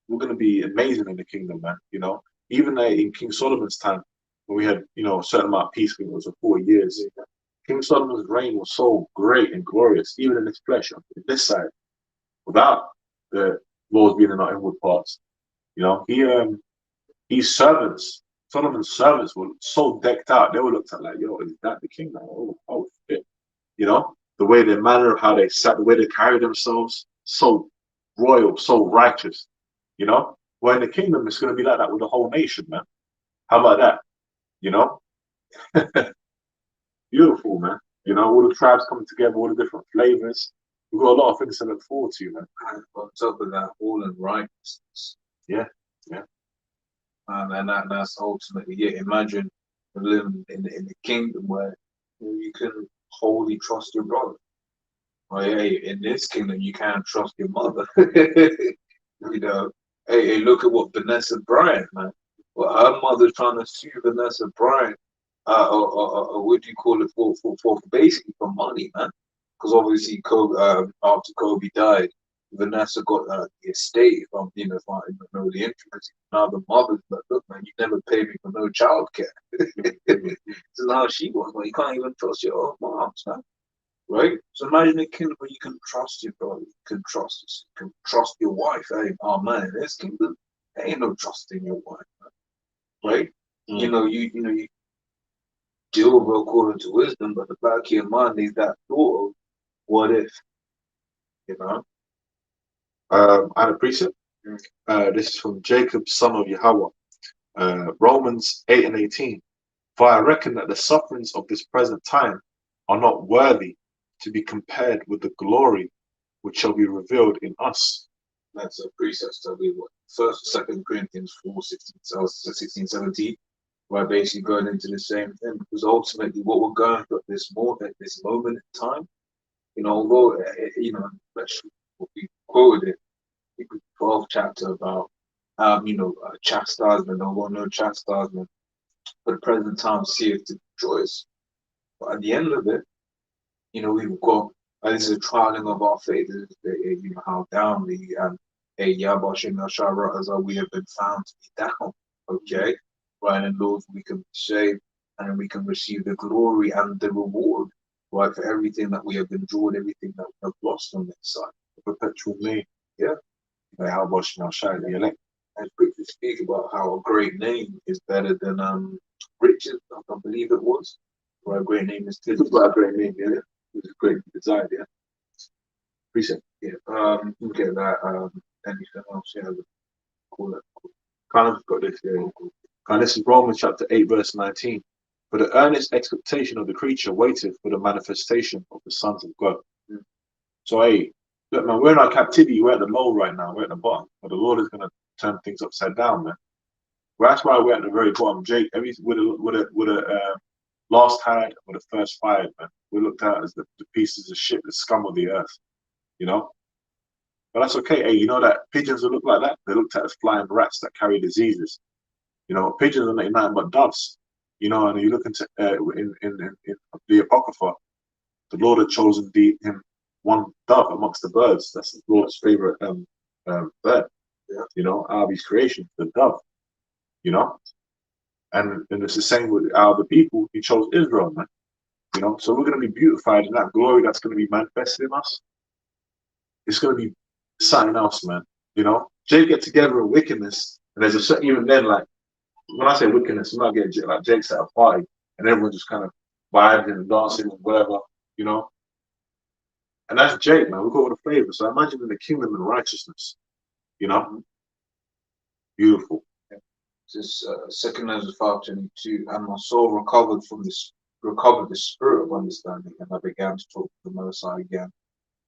we're gonna be amazing in the kingdom, man. You know, even in King Solomon's time, when we had, you know, a certain amount of peace, it was for 4 years. King Solomon's reign was so great and glorious, even in his flesh, on this side, without the laws being in our inward parts. You know, his servants, Solomon's servants were so decked out, they were looked at like, yo, is that the king? Like, oh shit. You know, the way their manner of how they sat, the way they carried themselves, so royal, so righteous. You know, well, in the kingdom, it's going to be like that with the whole nation, man. How about that? You know, beautiful, man. You know, all the tribes coming together, all the different flavors. We've got a lot of things to look forward to, man. And on top of that, all in righteousness. Yeah, yeah. And that's ultimately it. Imagine living in the kingdom where you can wholly trust your brother. Oh, hey, in this kingdom, you can't trust your mother. You know, hey, look at what Vanessa Bryant, man. Well, her mother's trying to sue Vanessa Bryant, what do you call it, for basically for money, man. Because obviously, after Kobe died, Vanessa got the estate, if I know the intricacies. Now the mother's like, look, man, you never paid me for no childcare. So now she was like, you can't even trust your own moms, man, right? So imagine a kingdom where you can trust your brother, you can trust us, you can trust your wife. Hey, oh man, in this kingdom, there ain't no trust in your wife, man, right? You deal with her according to wisdom, but the back of your mind is that thought of what if, you know? I had a precept. This is from Jacob, son of Yahweh. Romans 8 and 18. For I reckon that the sufferings of this present time are not worthy to be compared with the glory which shall be revealed in us. That's a precept study. What First, Second Corinthians 4, 16, 17, right? Basically going into the same thing because ultimately what we're going through at this moment in time, although let's we quoted it, 12th chapter about chastisement, although no chastisement, but the present time seeth to rejoice. But at the end of it, we've got this is a trialing of our faith. This is how down the a Yabashim Ashara as we have been found to be down. Okay, right, and Lord, we can be saved, and then we can receive the glory and the reward, right, for everything that we have endured, everything that we have lost on this side. The perpetual name. Yeah. How much now shine the elect. And quickly speak about how a great name is better than Richard, I believe it was. Or a great name is It's about a great name, yeah. It's a great design, yeah. Appreciate yeah. Okay, that anything else? Yeah, call it. Kind of got this, yeah. And this is Romans chapter 8, verse 19. For the earnest expectation of the creature waiteth for the manifestation of the sons of God. Mm. So, hey, look, man, we're in our captivity. We're at the low right now. We're at the bottom. But the Lord is going to turn things upside down, man. Well, that's why we're at the very bottom. Jake, with a last hide or the first fired, man. We're looked at as the pieces of shit, the scum of the earth, you know? But that's okay. Hey, you know that pigeons will look like that? They're looked at as flying rats that carry diseases. You know, pigeons are nothing but doves. You know, and you look into in the Apocrypha, the Lord had chosen him one dove amongst the birds. That's the Lord's favorite bird. Yeah. You know, out of his creation, the dove. You know, and it's the same with our the people. He chose Israel, man. You know, so we're going to be beautified in that glory that's going to be manifested in us. It's going to be something else, man. You know, Jake get together in wickedness, and there's a certain even then like when I say wickedness, I'm not getting like Jake's at a party and everyone just kind of vibing and dancing and whatever, you know. And that's Jake, man. We got all the flavor. So imagine in the kingdom and righteousness, you know, beautiful. This second Ezra 5:22, and my soul recovered the spirit of understanding, and I began to talk to the Most High again,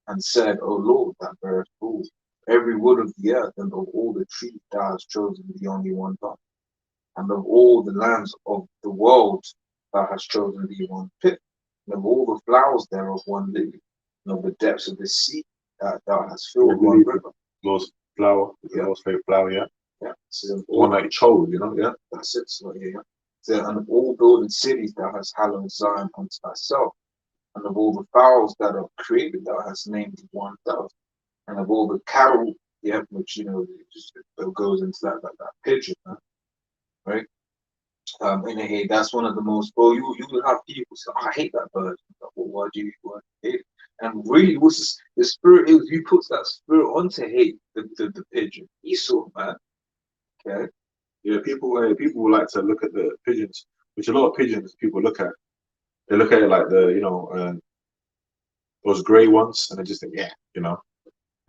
and said, O Lord, that beareth fruit, every wood of the earth, and of all the trees thou hast chosen the only one God, and of all the lands of the world thou hast chosen thee one pit, and of all the flowers thereof one lily, and of the depths of the sea thou hast filled one river. Lord's flower, Yeah. Lord's favorite flower, yeah. Yeah. So The one that he chose, you know, yeah. that's it. So yeah, yeah. So, and of all builded cities thou hast hallowed Zion unto thyself, and of all the fowls that are created thou hast named one thousand, and of all the cattle, yeah, which it just goes into that pigeon, huh? Right? In a hate, that's one of the most. Well, you will have people say, "Oh, I hate that bird." Like, well, why do you hate it? And really, what's the spirit is? You put that spirit onto hate the pigeon. Esau, man. Okay. Yeah, people like to look at the pigeons, which a lot of pigeons people look at. They look at it like those grey ones, and they just think, yeah, you know.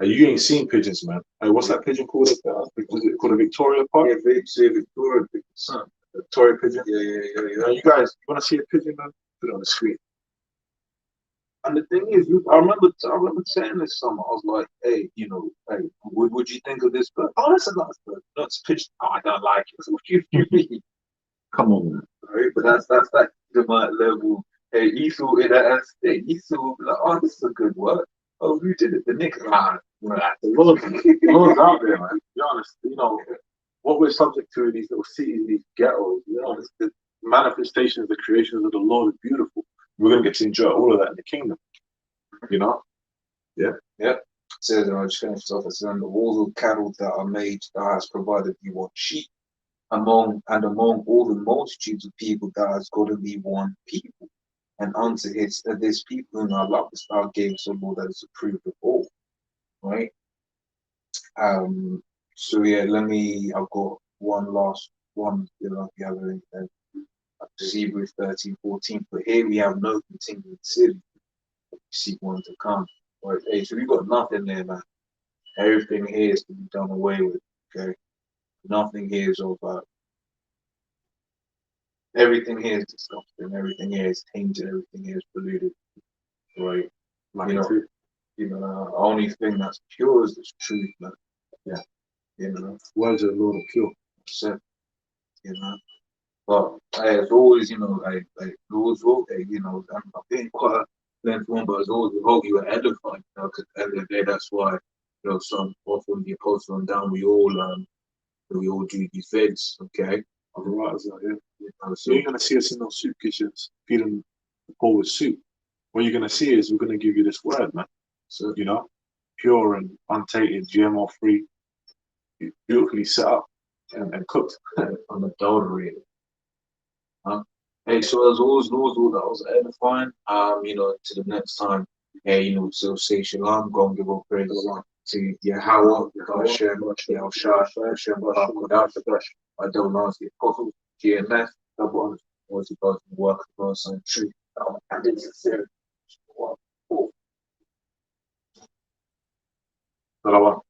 You ain't seen pigeons, man. Hey, what's that pigeon called? Is it called a Victoria Park? Yeah, Victoria, son. Victoria pigeon. Yeah. You guys, you want to see a pigeon, man? Put it on the screen. And the thing is, I remember saying this summer. I was like, hey, hey, would you think of this bird? Oh, that's a nice bird. No, it's pigeon. Oh, I don't like it. So what you mean? Come on, man. Right? But that's that Edomite level. Hey, Esau in that state. Esau will be like, oh, this is a good word. Oh, who did it? The nigga. The Lord's out there, man. To be honest, what we're subject to in these little cities, these ghettos, the manifestations, the creations of the Lord is beautiful. We're gonna get to enjoy all of that in the kingdom. You know? Yeah. Yeah. Says, and I just finished off. It says, and all the cattle that are made, thou hast provided thee one sheep. Among all the multitudes of people, thou hast gotten thee one people. And unto this people whom thou lovest, thou gavest a law that is approved of all. Right? So yeah, I've got one last one, if you have anything. Hebrews 13:14. But here we have no continuing city. Seek one to come. Right? Hey, so we got nothing there, man. Everything here is to be done away with. Okay. Nothing here is over. Everything here is disgusting. Everything here is tainted. Everything here is polluted. Right. The only thing that's pure is the truth, man. Yeah. Words of the Lord are pure. That's it. But as always, rules will, I'm being quite a length one, but as always, we hope you were edified, because at the end of the day, that's why, some often the apostle and down, we all do these vids, okay? Other writers out here. So you're gonna see us in those soup kitchens feeding the poor with soup. What you're gonna see is we're gonna give you this word, man. So pure and untainted, GMO free, beautifully set up and cooked, unadulterated. Hey, so as always, Lord, that was edifying. To the next time, hey, so say shalom, go and give all praise to Yahweh, Hashem, Yahushua, Hashem, Baruch, I don't know the apostles, GMF, double was about the work of God, and truth, and it's sincerity. Salawat.